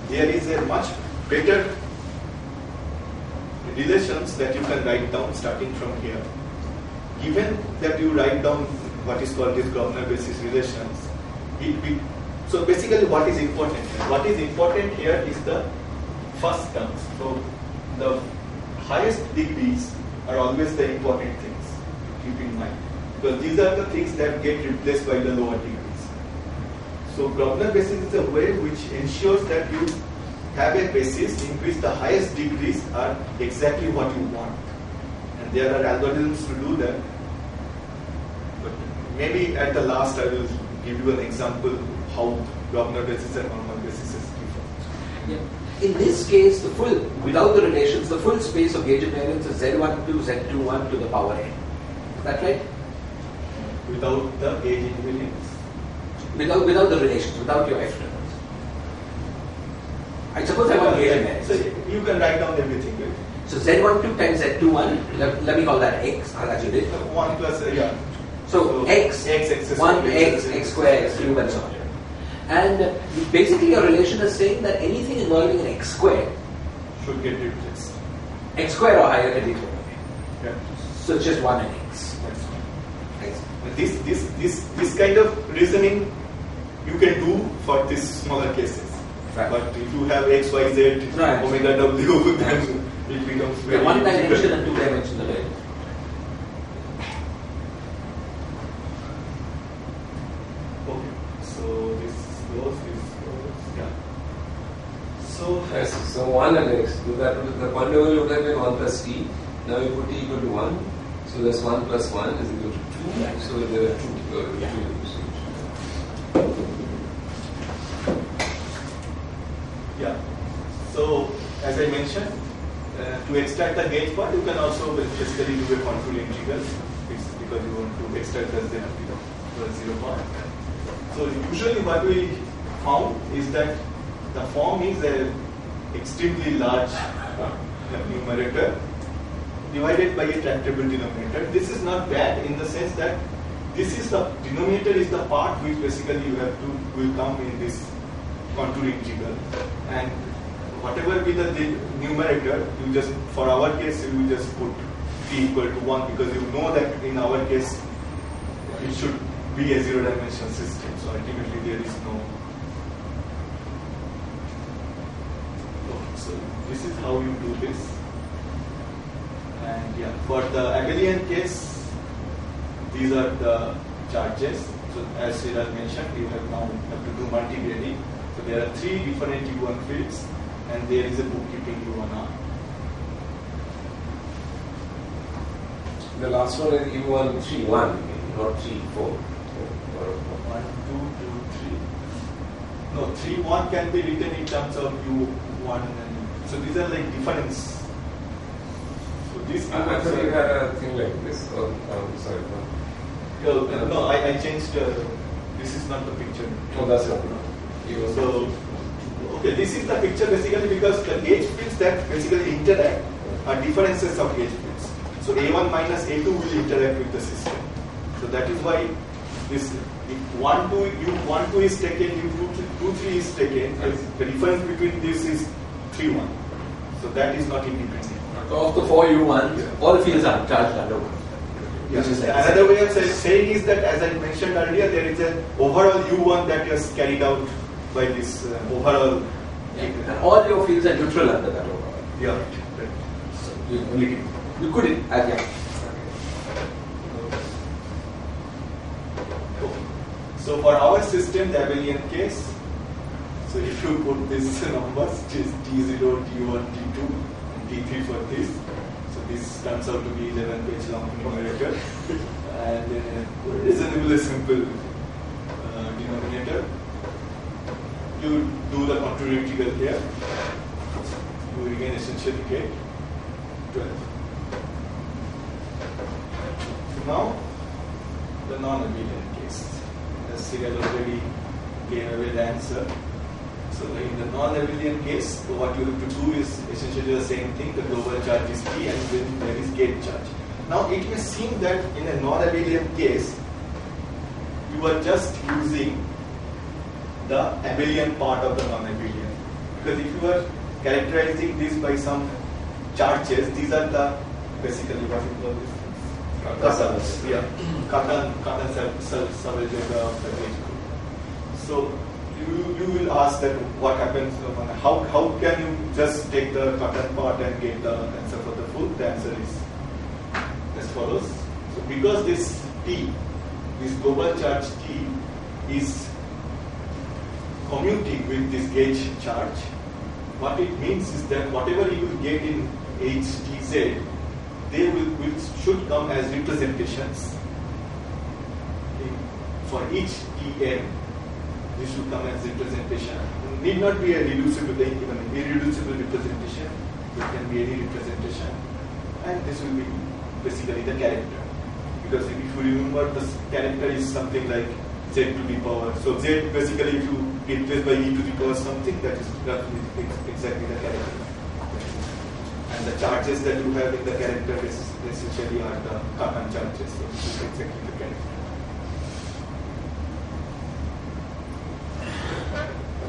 there is a much better relations that you can write down starting from here. Given that you write down what is called these Grobner basis relations, so basically what is important here? What is important here is the first terms. So the highest degrees are always the important things to keep in mind, because these are the things that get replaced by the lower degrees. So Grobner basis is a way which ensures that you have a basis in which the highest degrees are exactly what you want. And there are algorithms to do that. But maybe at the last I will give you an example how Grobner basis and normal basis is different. Yeah. In this case, the full, without the relations, the full space of gauge invariance is Z12, Z21 to the power n. Is that right? Without the gauge invariance? Without the relations, without your f terms. I suppose I want gauge invariance. So you can write down everything, right? So Z12 times Z21, let me call that x, as you did. 1 plus, yeah. So x 1, x square, x cube, and so on. And basically your relation is saying that anything involving an x square should get replaced. X square or higher can be thrown away. Yeah. So it's just 1 and x. This kind of reasoning you can do for these smaller cases. Right. But if you have x, y, z, right, omega w, then it becomes very one dimension difficult. and 2 dimensional. Right? Okay. So this goes, yeah. So Yes, so 1 and x. So that the polynomial would have been 1 plus t. Now you put t equal to 1. So that's 1 plus 1 is equal to 2. Right. So there are 2. yeah. So as I mentioned, to extract the gauge part, you can also basically do a control integral. It's because you want to extract the zero part. So usually what we found is that the form is a extremely large numerator divided by a tractable denominator. This is not bad in the sense that this is the denominator is the part which basically you have to will come in this contour integral, and whatever be the numerator, you just, for our case, you will just put t equal to 1, because you know that in our case it should be a zero-dimensional system. So ultimately there is no. So this is how you do this. And yeah, for the abelian case, these are the charges. So as Siraj mentioned, you have now have to do multivariate. So there are 3 different U1 fields, and there is a bookkeeping U1R. The last one is U1 3 1, not 3 4. 1, 2, 2, 3. No, 3 1 can be written in terms of U1, and so these are like difference. So this I thought you had a thing like this. Oh, sorry. no, I changed. This is not the picture. Oh, that's not. So, okay, this is the picture basically because the gauge fields that basically interact are differences of gauge fields. So A1 minus A2 will interact with the system. So that is why this if 1, 2, U1, 2 is taken, U2, 2, 3 is taken. The difference between this is 3, 1. So that is not independent. So of the 4 U1s, all the fields are charged under 1. Which is like another way of saying is that, as I mentioned earlier, there is an overall U1 that is carried out by this overall. And all your fields are neutral under that overall. Yeah, right. So you could yeah. So for our system, the abelian case, so if you put these numbers, it is T0, T1, T2, and T3 for this. So this turns out to be 11 page long numerator and reasonably simple denominator. You do the contrary integral here, you again essentially get 12. Now, the non-abelian case. As Cyril already gave away the answer. So in the non-abelian case, what you have to do is essentially the same thing. The global charge is P and then there is gate charge. Now it may seem that in a non-abelian case, you are just using the abelian part of the non-abelian. Because if you are characterizing this by some charges, these are the basically what you call this. Katans, yeah. Katans subalgebra of the gauge group. So you will ask that what happens, how can you just take the Katan part and get the answer for the full? The answer is as follows. So because this T, this global charge T is commuting with this gauge charge, what it means is that whatever you will get in HTZ, they should come as representations. For each Tn, this should come as representation. It need not be a reducible, even irreducible representation. It can be any representation. And this will be basically the character. Because if you remember, the character is something like z to the power. So z basically, if you replace by e to the power something, that is exactly the character. And the charges that you have in the character essentially are the Katan charges. So this is exactly the character.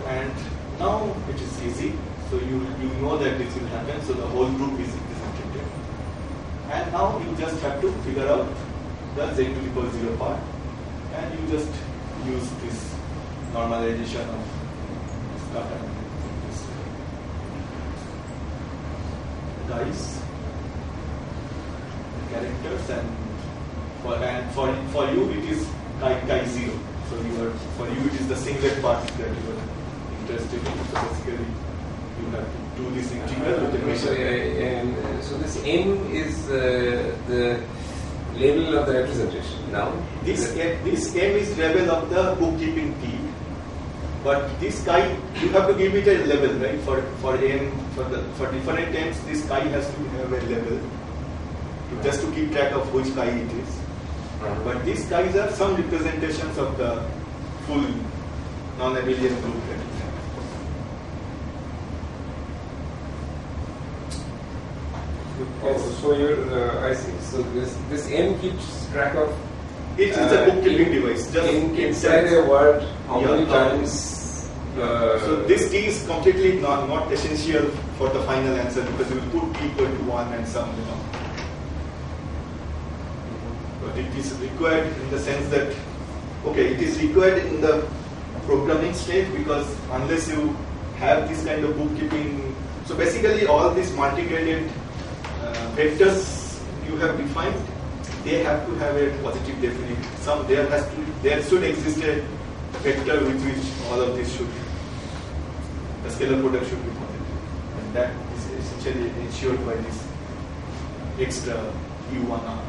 And now it is easy. So you know that this will happen. So the whole group is represented. And now you just have to figure out the z to the power 0 part. And you just use this normalization of this Katan. Guys, characters, and for you it is chi 0. So for you it is the singlet part that you are interested in. So basically you have to do this integral with the measure. So this M is the label of the representation. Now this M is label of the bookkeeping T. But this chi, you have to give it a level, right? For M, for different M's, this chi has to have a level just to keep track of which chi it is. But these chi's are some representations of the full non-abelian group that we have. Oh, so you're, I see. So this M keeps track of. It is a bookkeeping device. Just inside a word, how many times. So this T is completely not essential for the final answer because you will put T equal to 1 and some, But it is required in the sense that, it is required in the programming state because unless you have this kind of bookkeeping, so basically all these multivariate vectors you have defined, they have to have a positive definite. There should exist a vector with which all of this should be. The scalar product should be positive. And that is essentially ensured by this extra U1R.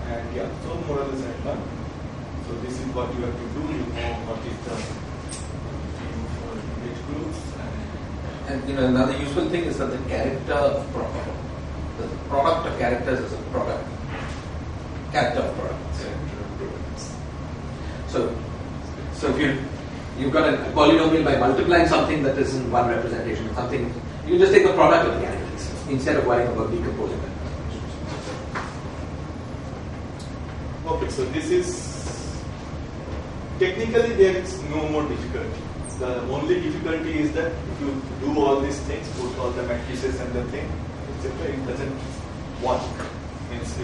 And yeah, so more or less I'm done. So this is what you have to do. You know what is the view for image groups. And another useful thing is that the character product, the product of characters is a product. Character of products. So if you've got a polynomial by multiplying something that is in one representation, something you just take the product of the characters instead of worrying about decomposing them. Okay, so this is technically there is no more difficulty. The only difficulty is that if you do all these things, put all the matrices and the thing, etc., it doesn't work. Means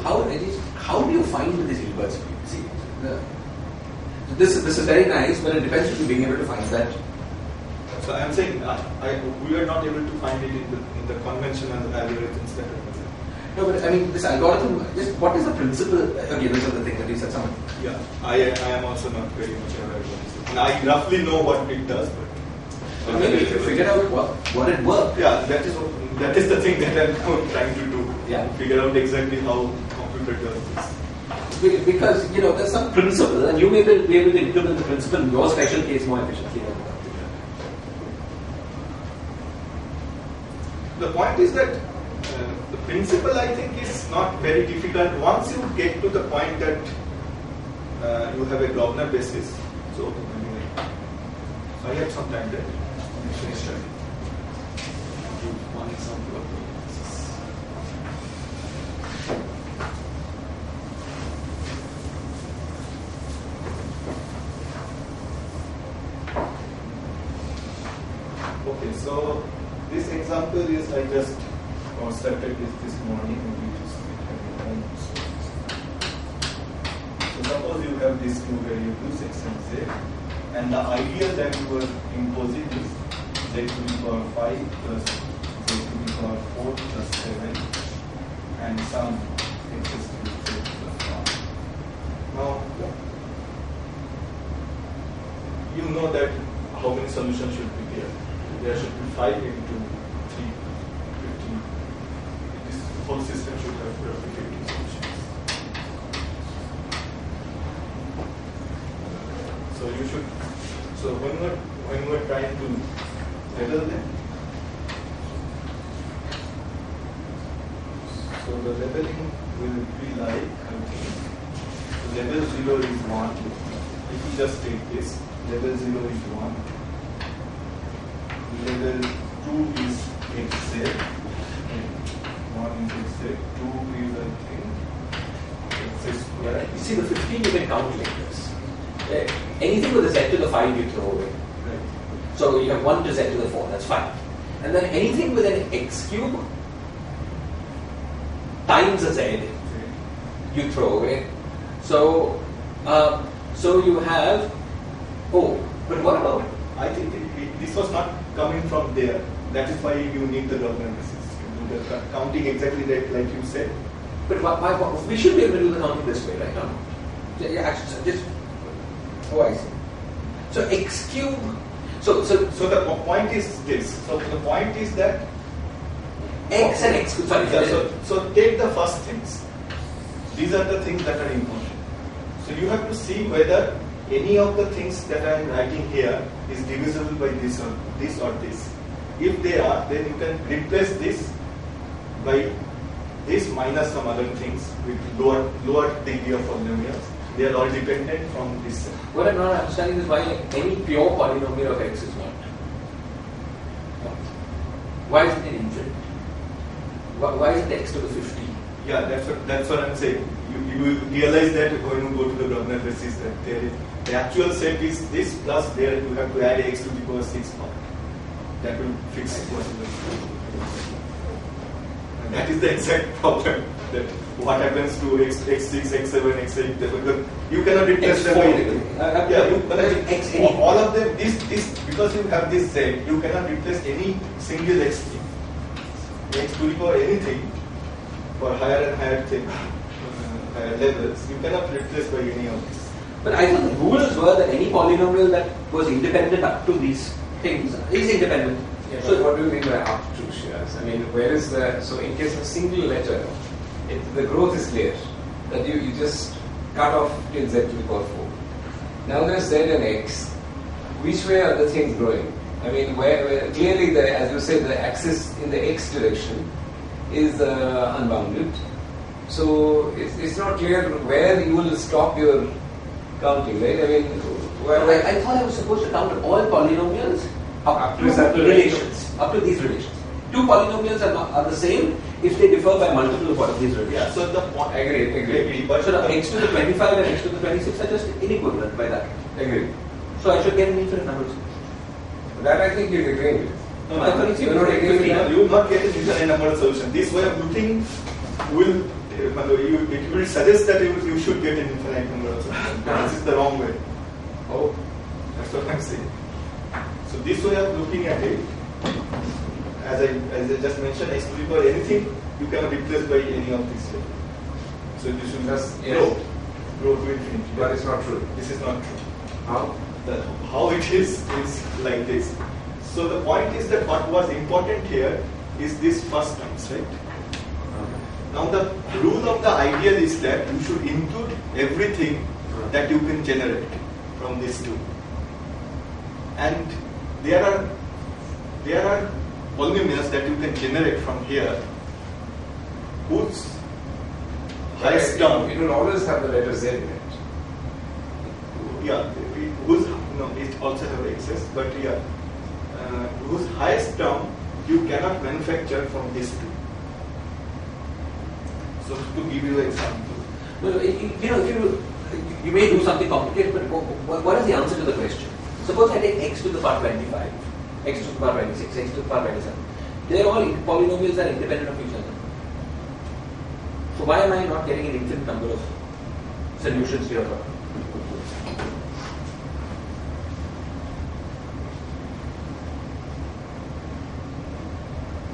How do you find these Hilberts? See, this is very nice, but it depends on you being able to find that. So I am saying we are not able to find it in the conventional algorithms that are present. No, but I mean, this algorithm, just what is the principle? Okay, these are the things that you said. Some. Yeah, I am also not very much aware of this. And I roughly know what it does, but Maybe if you figure out what it works. Yeah, that is the thing that I'm now trying to do. Yeah. Figure out exactly how computer does this. Because there's some principle, and you may be able to implement the principle in your special case more efficiently than the computer. The point is that the principle, I think, is not very difficult once you get to the point that you have a Grosvenor basis. So anyway, I have some time there. Finish that. Give one example of the basis. Okay, so this example is I just constructed this morning. So suppose you have these two variables x and z, and the ideal that you are imposing is z to the power 5 plus z to the power 4 plus 7 and some x to the z plus 1. Now, you know that how many solutions should be there. There should be 5 into 3, 15. This whole system should have roughly 15 solutions. So you should. So when we're trying to label them, so the labeling will be like, level 0 is 1. If you just take this, level 0 is 1. Level 2 is xz. 1 is xz. 2 is, I think, x square. You see, the 15 you can count like this. Anything with a z to the 5 you throw away. Right. So you have 1 to z to the 4, that's 5. And then anything with an x cube times a z you throw away. So you have, but what about? I think this was not coming from there. That is why you need the Grosvenor basis. You do the counting exactly like you said. But we should be able to do the counting this way, right? Yeah, actually, just. Oh, I see. So x cube. So the point is this. So the point is that x and x cube. Sorry. Yeah, so take the first things. These are the things that are important. So you have to see whether any of the things that I am writing here is divisible by this or this. If they are, then you can replace this by this minus some other things with lower degree of polynomials. They are all dependent from this set. What I'm not understanding is why any pure polynomial of x is not. Why isn't it infinite? Why isn't x to the 50? Yeah, that's what I'm saying. You realize that when you go to the Grosvenor basis that there is the actual set is this plus there you have to add x to the power 6 part. That will fix what is and that is the exact problem. That what happens to x6, x7, x8, because you cannot replace them by all of them. This because you have this z, you cannot replace any single x to the power anything for higher and higher thing, higher levels. You cannot replace by any of this. But I thought the rules were that any polynomial that was independent up to these things is independent. Yeah, so what do you mean by up to, Shiraz? I mean, where is so in case of a single letter, the growth is clear, that you just cut off till z to the power 4. Now there's z and x. Which way are the things growing? I mean, where clearly, as you said, the axis in the x direction is unbounded. So it's not clear where you will stop your counting, right? I mean, I thought I was supposed to count all polynomials up to relations, up to these relations. Two polynomials are the same if they differ by multiple of these relations. Yeah, so the point. Agree. But So x to the 25 and x to the 26 are just inequivalent by that. Agree. So I should get an infinite number. That I think you're agreeing with. No, I thought you're not agreeing with that? you will not get an infinite number of solutions. This way of looking will it will suggest that you should get an infinite number of solutions. This is the wrong way. Oh, That's what I'm saying. So this way of looking at it, as I just mentioned, x to the power anything you can replace by any of these. So you should just grow to infinity. but it's not true. This is not true. How? How it is like this. So the point is that what was important here is this first terms, right? Now the rule of the ideal is that you should include everything that you can generate from these two. And there are polynomials that you can generate from here whose highest term. It will always have the letter z in it. Yeah, it also have excess, but yeah, whose highest term you cannot manufacture from these two. So to give you an example. No, if you may do something complicated, but what is the answer to the question? Suppose I take x to the power 25, x to the power 26, x to the power 27. They're all polynomials that are independent of each other. So why am I not getting an infinite number of solutions here?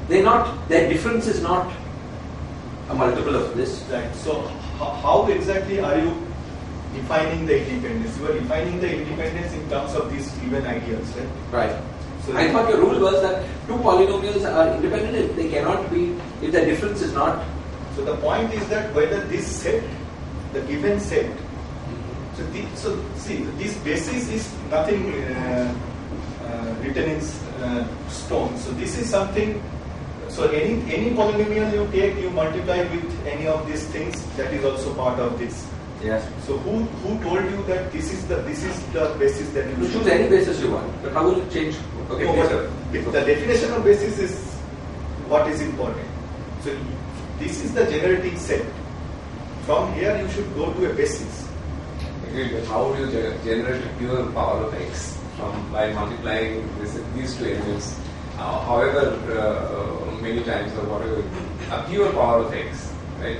Their difference is not a multiple of this. Right. So how exactly are you defining the independence? You are defining the independence in terms of these given ideals, right? Right. So I thought your rule was that two polynomials are independent if they cannot be, if the difference is not. So the point is that whether this set, the given set, so see, this basis is nothing written in stone. So this is something. So any polynomial you take, you multiply with any of these things. That is also part of this. Yes. So who told you that this is the basis that you choose? Choose any basis you want. But how will it change? Okay. No, the definition of basis is what is important. So this is the generating set. From here you should go to a basis. Okay, but how do you generate a pure power of x by multiplying these two elements, however many times or whatever, a pure power of x, right?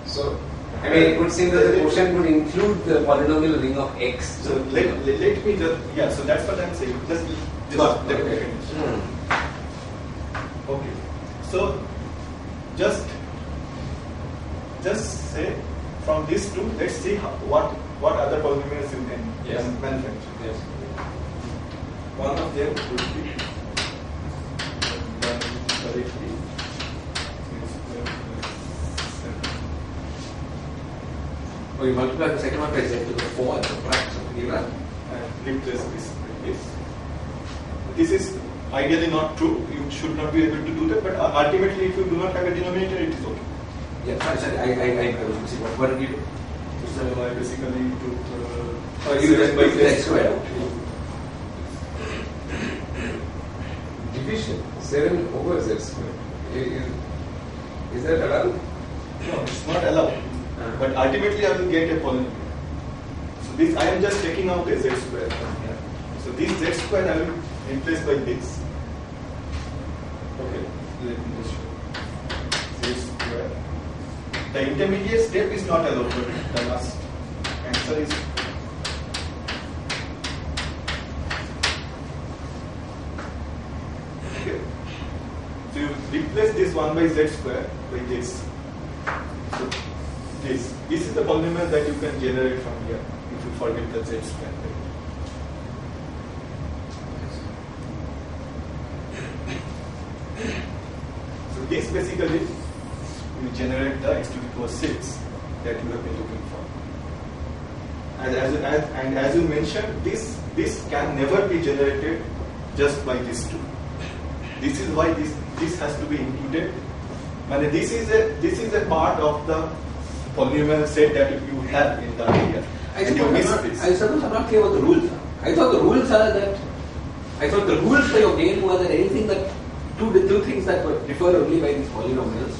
So, I mean, it would seem that the quotient would include the polynomial ring of x. So let me just, so that's what I'm saying. Just let me finish. Okay. So just say from these two, let's see what other polynomials you can manufacture. Yes. One of them would be correctly. Or you multiply the second one by z to the 4 and subtract something like that. And replace this with this. This is ideally not true. You should not be able to do that, but ultimately, if you do not have a denominator, it is okay. Yeah, sorry, I was missing. What did you do? So I basically took. You just by z square. Division 7 over z square. Is that allowed? No, it's not allowed. But ultimately, I will get a polynomial. So this, I am just taking out a z square from here. So this z square I will replace by this. Okay, let me just show. Z square. The intermediate step is not allowed, but the last answer is. Okay. So you replace this 1 by z square by this. So this is the polynomial that you can generate from here if you forget the z square. So this basically will generate the x to the power 6 that you have been looking for. And as you mentioned, this can never be generated just by these two. This is why this has to be included. And this is a part of the polynomial set that you have in the idea. I suppose I'm not clear what the rules are. I thought the rules for your game were that anything that two things that were differ only by these polynomials.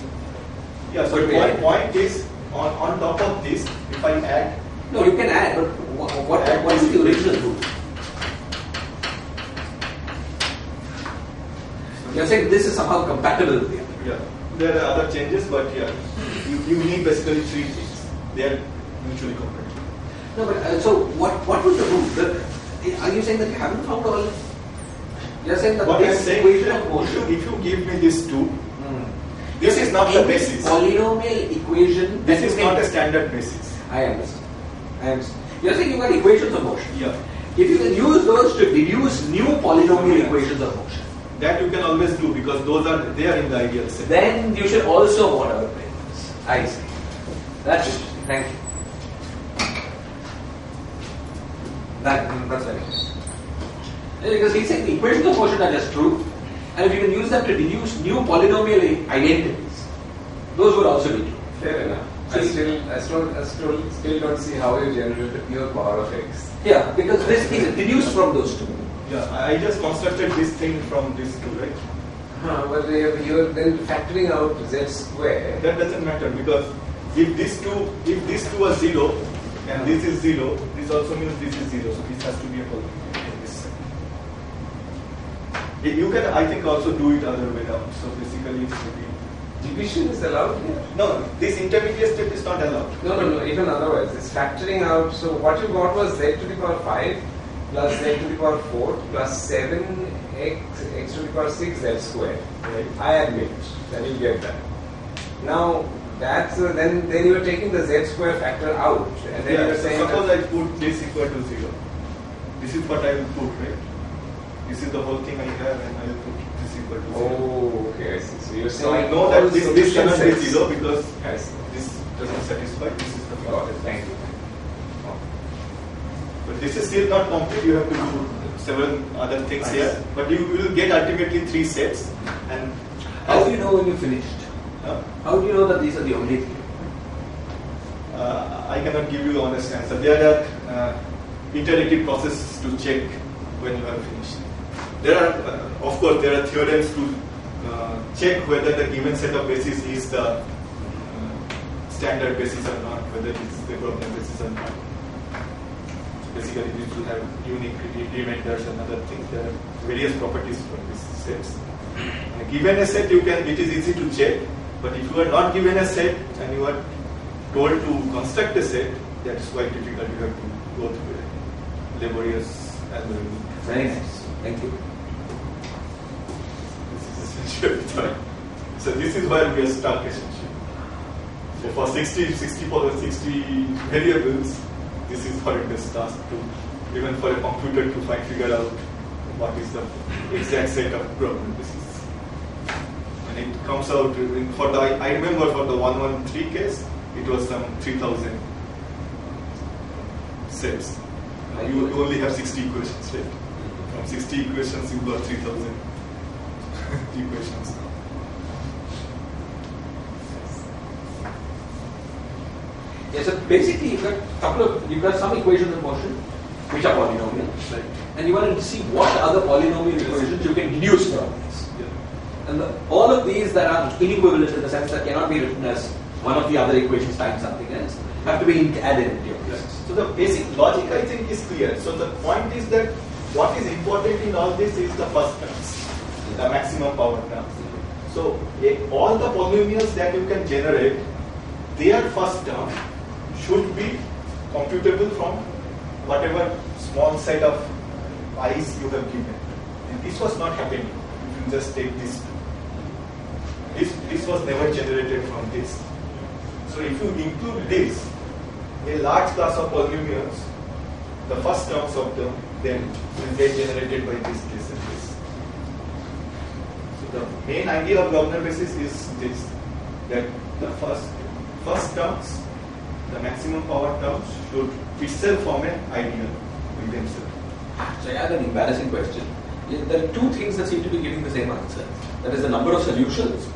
Yeah, so the point is on top of this, if I add. No, you can add, but what is the original rule? saying this is somehow compatible with the other. Yeah. There are other changes, but yeah, you need basically three things. They are mutually compatible. No, but so what was the rule? Are you saying that you haven't found all? You're saying that what this I'm saying equation is of that motion. if you give me these two, this is not the basis. Polynomial equation. This is not a standard basis. I understand. You're saying you've got equations of motion. Yeah. If you can use those to deduce new polynomial equations of motion, That you can always do because they are in the ideal set. then you should also mod out variables. I see. That's interesting. Thank you. That's very interesting. Because he's saying the equations of motion are just true, and if you can use them to deduce new polynomial identities, those would also be true. Fair enough. I still don't see how you generate the pure power of x. Yeah, because this is deduced from those two. Yeah, I just constructed this thing from these two, right? But you're then factoring out z square. That doesn't matter because if these two are 0 and this is 0, this also means this is 0. So this has to be a polynomial in this set. You can, I think, also do it other way down. So basically, it's maybe Division is allowed here? no. This intermediate step is not allowed. No. Even otherwise, it's factoring out. So what you got was z to the power 5 plus z to the power 4 plus 7x to the power 6 z squared. Right. I admit that you get that. Now that's then you are taking the z square factor out, and then you are So saying suppose I put this equal to 0. This is what I will put, right? This is the whole thing I have, and I will put this equal to 0. oh, okay, I see. So you're So I saying know all that this solution cannot be sets- 0 because I see. this doesn't satisfy. This is the Got it. Thank you. But this is still not complete. You have to do several other things here. But you will get ultimately 3 sets. And How do you know when you finished? How do you know that these are the only three? I cannot give you the honest answer. There are iterative processes to check when you have finished. There are, of course, there are theorems to check whether the given set of bases is the standard basis or not, whether it's the problem basis or not. So basically, we should have unique remainders and other things. There are various properties for these sets. Given a set, it is easy to check. But if you are not given a set and you are told to construct a set, that is quite difficult. You have to go through a laborious algorithm. Very nice. Thank you. This is essentially so this is where we are stuck essentially. So for 60 variables, this is horrendous task to even for a computer to figure out what is the exact set of problem. This is, and it comes out for the I remember for the 113 case, it was some 3,000 sets. You only have 60 equations, right? From 60 equations, you got 3,000 equations. Yeah, so basically you've got some equations of motion which are polynomials, Right. and you want to see what other polynomial equations you can deduce from these. Yeah. And all of these that are inequivalent in the sense that cannot be written as one of the other equations times something else have to be added into your Right. process. So the basic logic, I think, is clear. So the point is that what is important in all this is the first terms, the maximum power terms. So all the polynomials that you can generate, their first term should be computable from whatever small set of i's you have given. And this was not happening if you just take this. This was never generated from this. So if you include this, a large class of polynomials, the first terms of them then will get generated by this and this. So the main idea of Loebner basis is this, that the first terms, the maximum power terms should itself form an ideal with themselves. So I had an embarrassing question. There are two things that seem to be giving the same answer. That is the number of solutions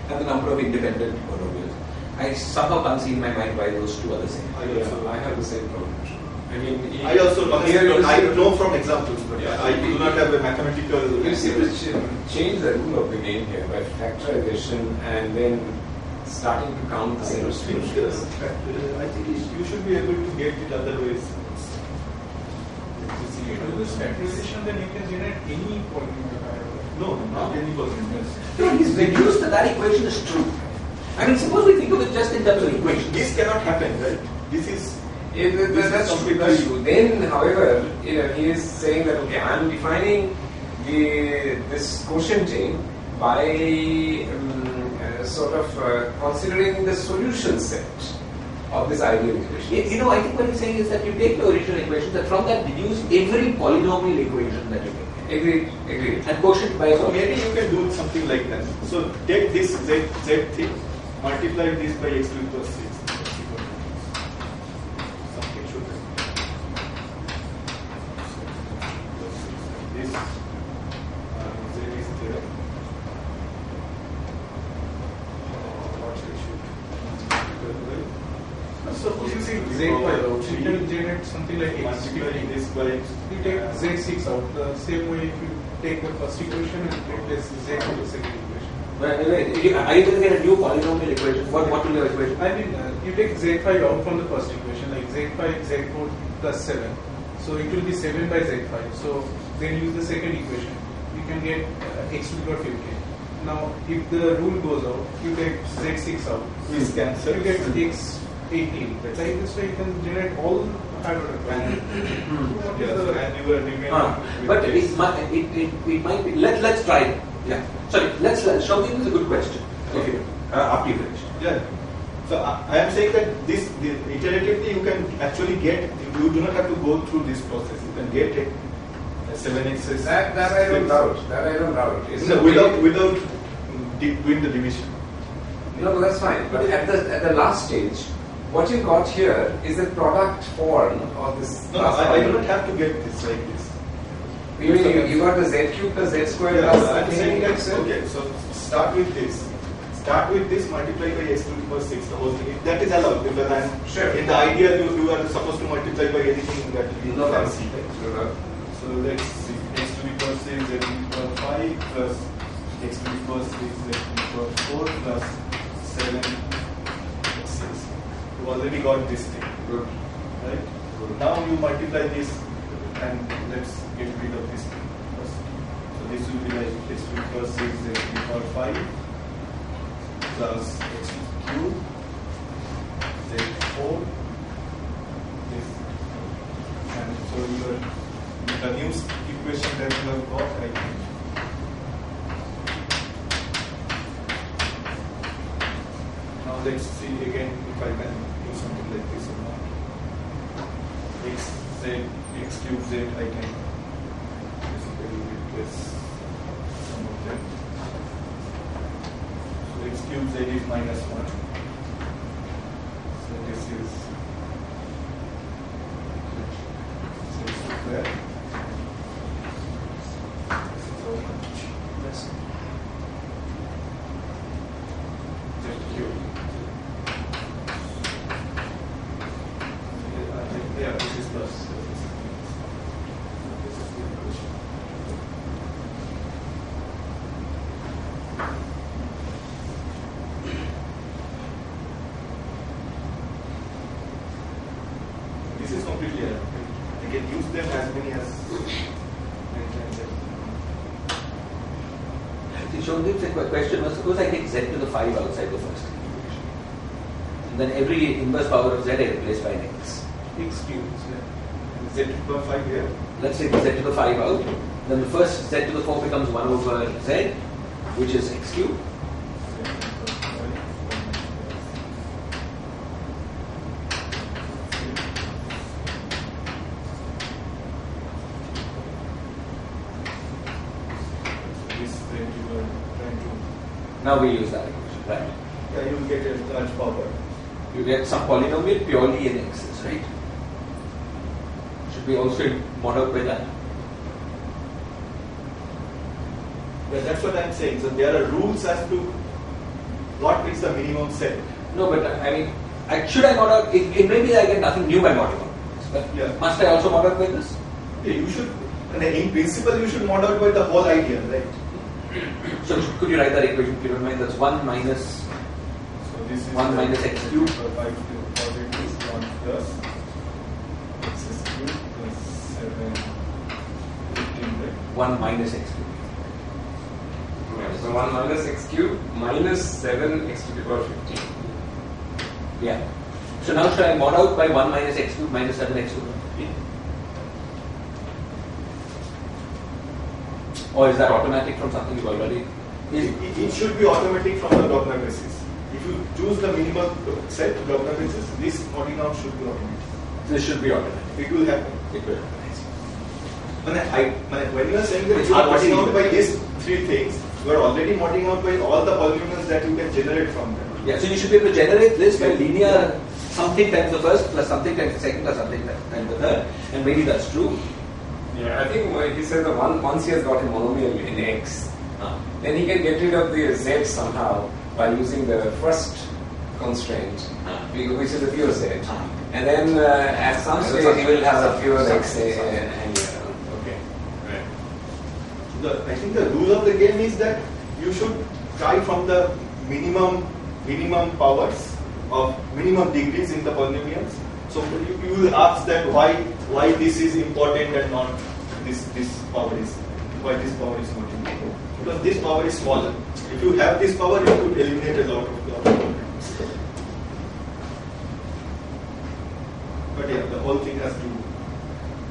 and the number of independent monomials. I somehow can't see in my mind why those two are the same. I have the same problem. I mean, I also I know from examples, but Yeah. I do not have a mathematical. You see, change the rule of the game here by factorization and then starting to count the set of solutions. I think you should be able to get it other ways. If you do this factorization, then you can generate any polynomial. No, not any polynomials. No, he's reduced that equation is true. I mean, suppose we think of it just in terms of equations. This cannot happen, right? This is. That's true. Then, however, he is saying that okay, I am defining this quotient chain by considering the solution set of this ideal equation. I think what he's saying is that you take the original equation, that from that deduce every polynomial equation that you can. Agreed. And quotient by. So maybe you can do something like that. So take this z thing, multiply this by x to the power 6. Something should be. This z is there. What should Suppose you take z5 out, you can generate something like x. multiply this by x. You take z6 out. The same way if you take the first equation and replace z with the second equation. Are you going to get a new polynomial equation? What will your equation? I mean, you take z5 out from the first equation, like z5, z4 plus 7. So it will be 7 by z5. So then use the second equation. You can get x to the power 15. Now, if the rule goes out, you take z6 out. Please cancel. You get x 18. Like this way, you can generate all hybrid. And you are remaining. But it might be. Let's try it. Yeah. Sorry. Let's show me. This is a good question. Okay. After you finish. Yeah. So I am saying that this iteratively you can actually get. You do not have to go through this process. You can get it. 7x. That I don't doubt. It's without doing the division. No, that's fine. But at the last stage, what you got here is the product form of this. No, I do not have to get this like this. You mean you got the z cube plus z squared plus I'm saying that, itself? okay, so start with this. Start with this, multiply by x to the power 6, the whole thing. That is allowed because I'm Sure. in the idea you are supposed to multiply by anything that you No, fancy. no. So let's see, x to the power 6, z to the power 5 plus x to the power 6, z to the power 4 plus 7, 6. You already got this thing, Good. right? Now you multiply this and let's get rid of this thing first. So this will be like x to the power 6, z to the power 5 plus x cube, z4, this, and so the new equation that you have got, I think. Now let's see again if I can do something like this or not. X cube z, I can basically replace some of them. So x cube z is minus 1. So this is z square. This is how much? Yes. Z cube. Yeah, this is plus. This is the equation. This is completely error. I can use them as many as The question was, suppose I take z to the 5 outside the first equation. And then every inverse power of z I replace by an x. X cube. z to the power 5 here. Let's take the z to the 5 out. Then the first z to the 4 becomes 1 over z, which is x cube. Now we use that equation, right? Yeah, you will get a large power. You get some polynomial purely in x's, right? Should we also mod out by that? Yeah, that's what I'm saying. So there are rules as to what is the minimum set. No, but I mean, should I mod out? It may be I get nothing new by modding out this, but Yeah. must I also mod out by this? Yeah, you should, and in principle, you should mod out by the whole idea, right? So could you write that equation if you don't mind? That's 1 minus So this is 1 minus x cube. 5 cube positive 1 plus x cube plus 7 1 minus x cube. Yeah, so 1 minus x cube minus 7 x to the power 15. Yeah. So now should I mod out by 1 minus x cube minus 7 x cube? Or is that automatic from something you've already? It should be automatic from the Doppler basis. If you choose the minimum set Doppler basis, this modding out should be automatic. This should be automatic. It will happen. It will. When you are saying that It's you are hard to modding see out that. by these three things, you are already modding out by all the polynomials that you can generate from them. Yeah, so you should be able to generate this by linear something times the first plus something times the second plus something times the third, and maybe that's true. Yeah, I think he said that once he has got a monomial in x, then he can get rid of the z somehow by using the first constraint, which is the pure z. And then at some stage he will have a pure x. Okay. Right. I think the rule of the game is that you should try from the minimum powers of minimum degrees in the polynomials. So you will ask that why this is important and not this power is not important. Because this power is smaller. If you have this power, you could eliminate a lot of problems. But yeah, the whole thing has to.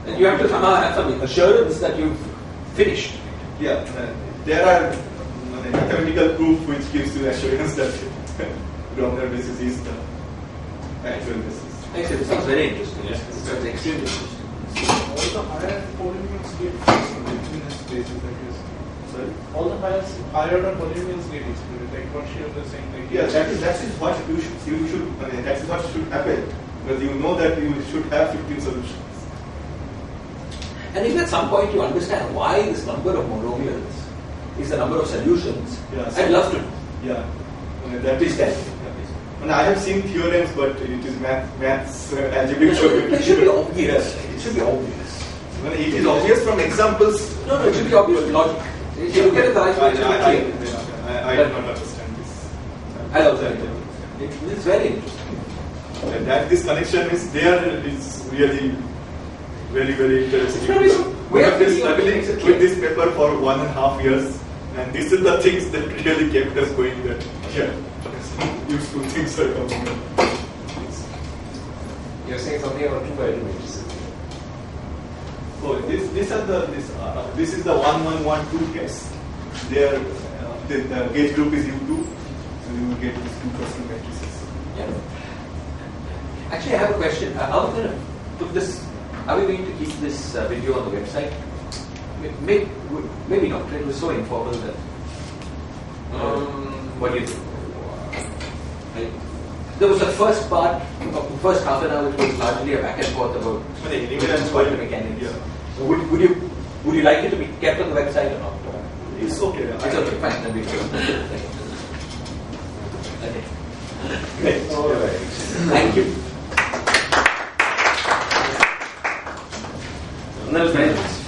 And you have to somehow have some assurance that you've finished. Yeah, there are mathematical proof which gives you assurance that Doppler basis is the actual basis. Actually, this sounds very interesting. Yes. This sounds extremely interesting. All the higher polynomials get excluded spaces like this. Sorry? All the higher order polynomials get excluded. Like what she was saying. Like Yeah, that is what you should. That is what should happen. Because you know that you should have 15 solutions. And if at some point you understand why this number of monomials is the number of solutions, Yeah, I'd love to know. Yeah, that is that. And I have seen theorems, but it is maths algebraic. It should be obvious. It should be obvious. It is obvious from examples. No, it should be obvious from logic. If you look at it the right way, it should be clear. I do not understand this. I also it's very interesting. And that this connection is there is really very, very interesting. We have been struggling with this paper for 1.5 years, and these are the things that really kept us going. That useful things are coming up. You're saying something about two-varied matrices. So this is the 1, 1, 1, 2 case. There, the gauge group is U2, so you will get these two custom matrices. Yeah. Actually, I have a question. How are we going to put this? Are we going to keep this video on the website? Maybe not. It was so informal that. What do you think? Right. There was the first part, of the first half an hour, which was largely a back and forth about quantum mechanics. Yeah. So would you like it to be kept on the website or not? It's okay. It's okay. Fine. Then we okay. Great. All right. Thank you. That was very nice.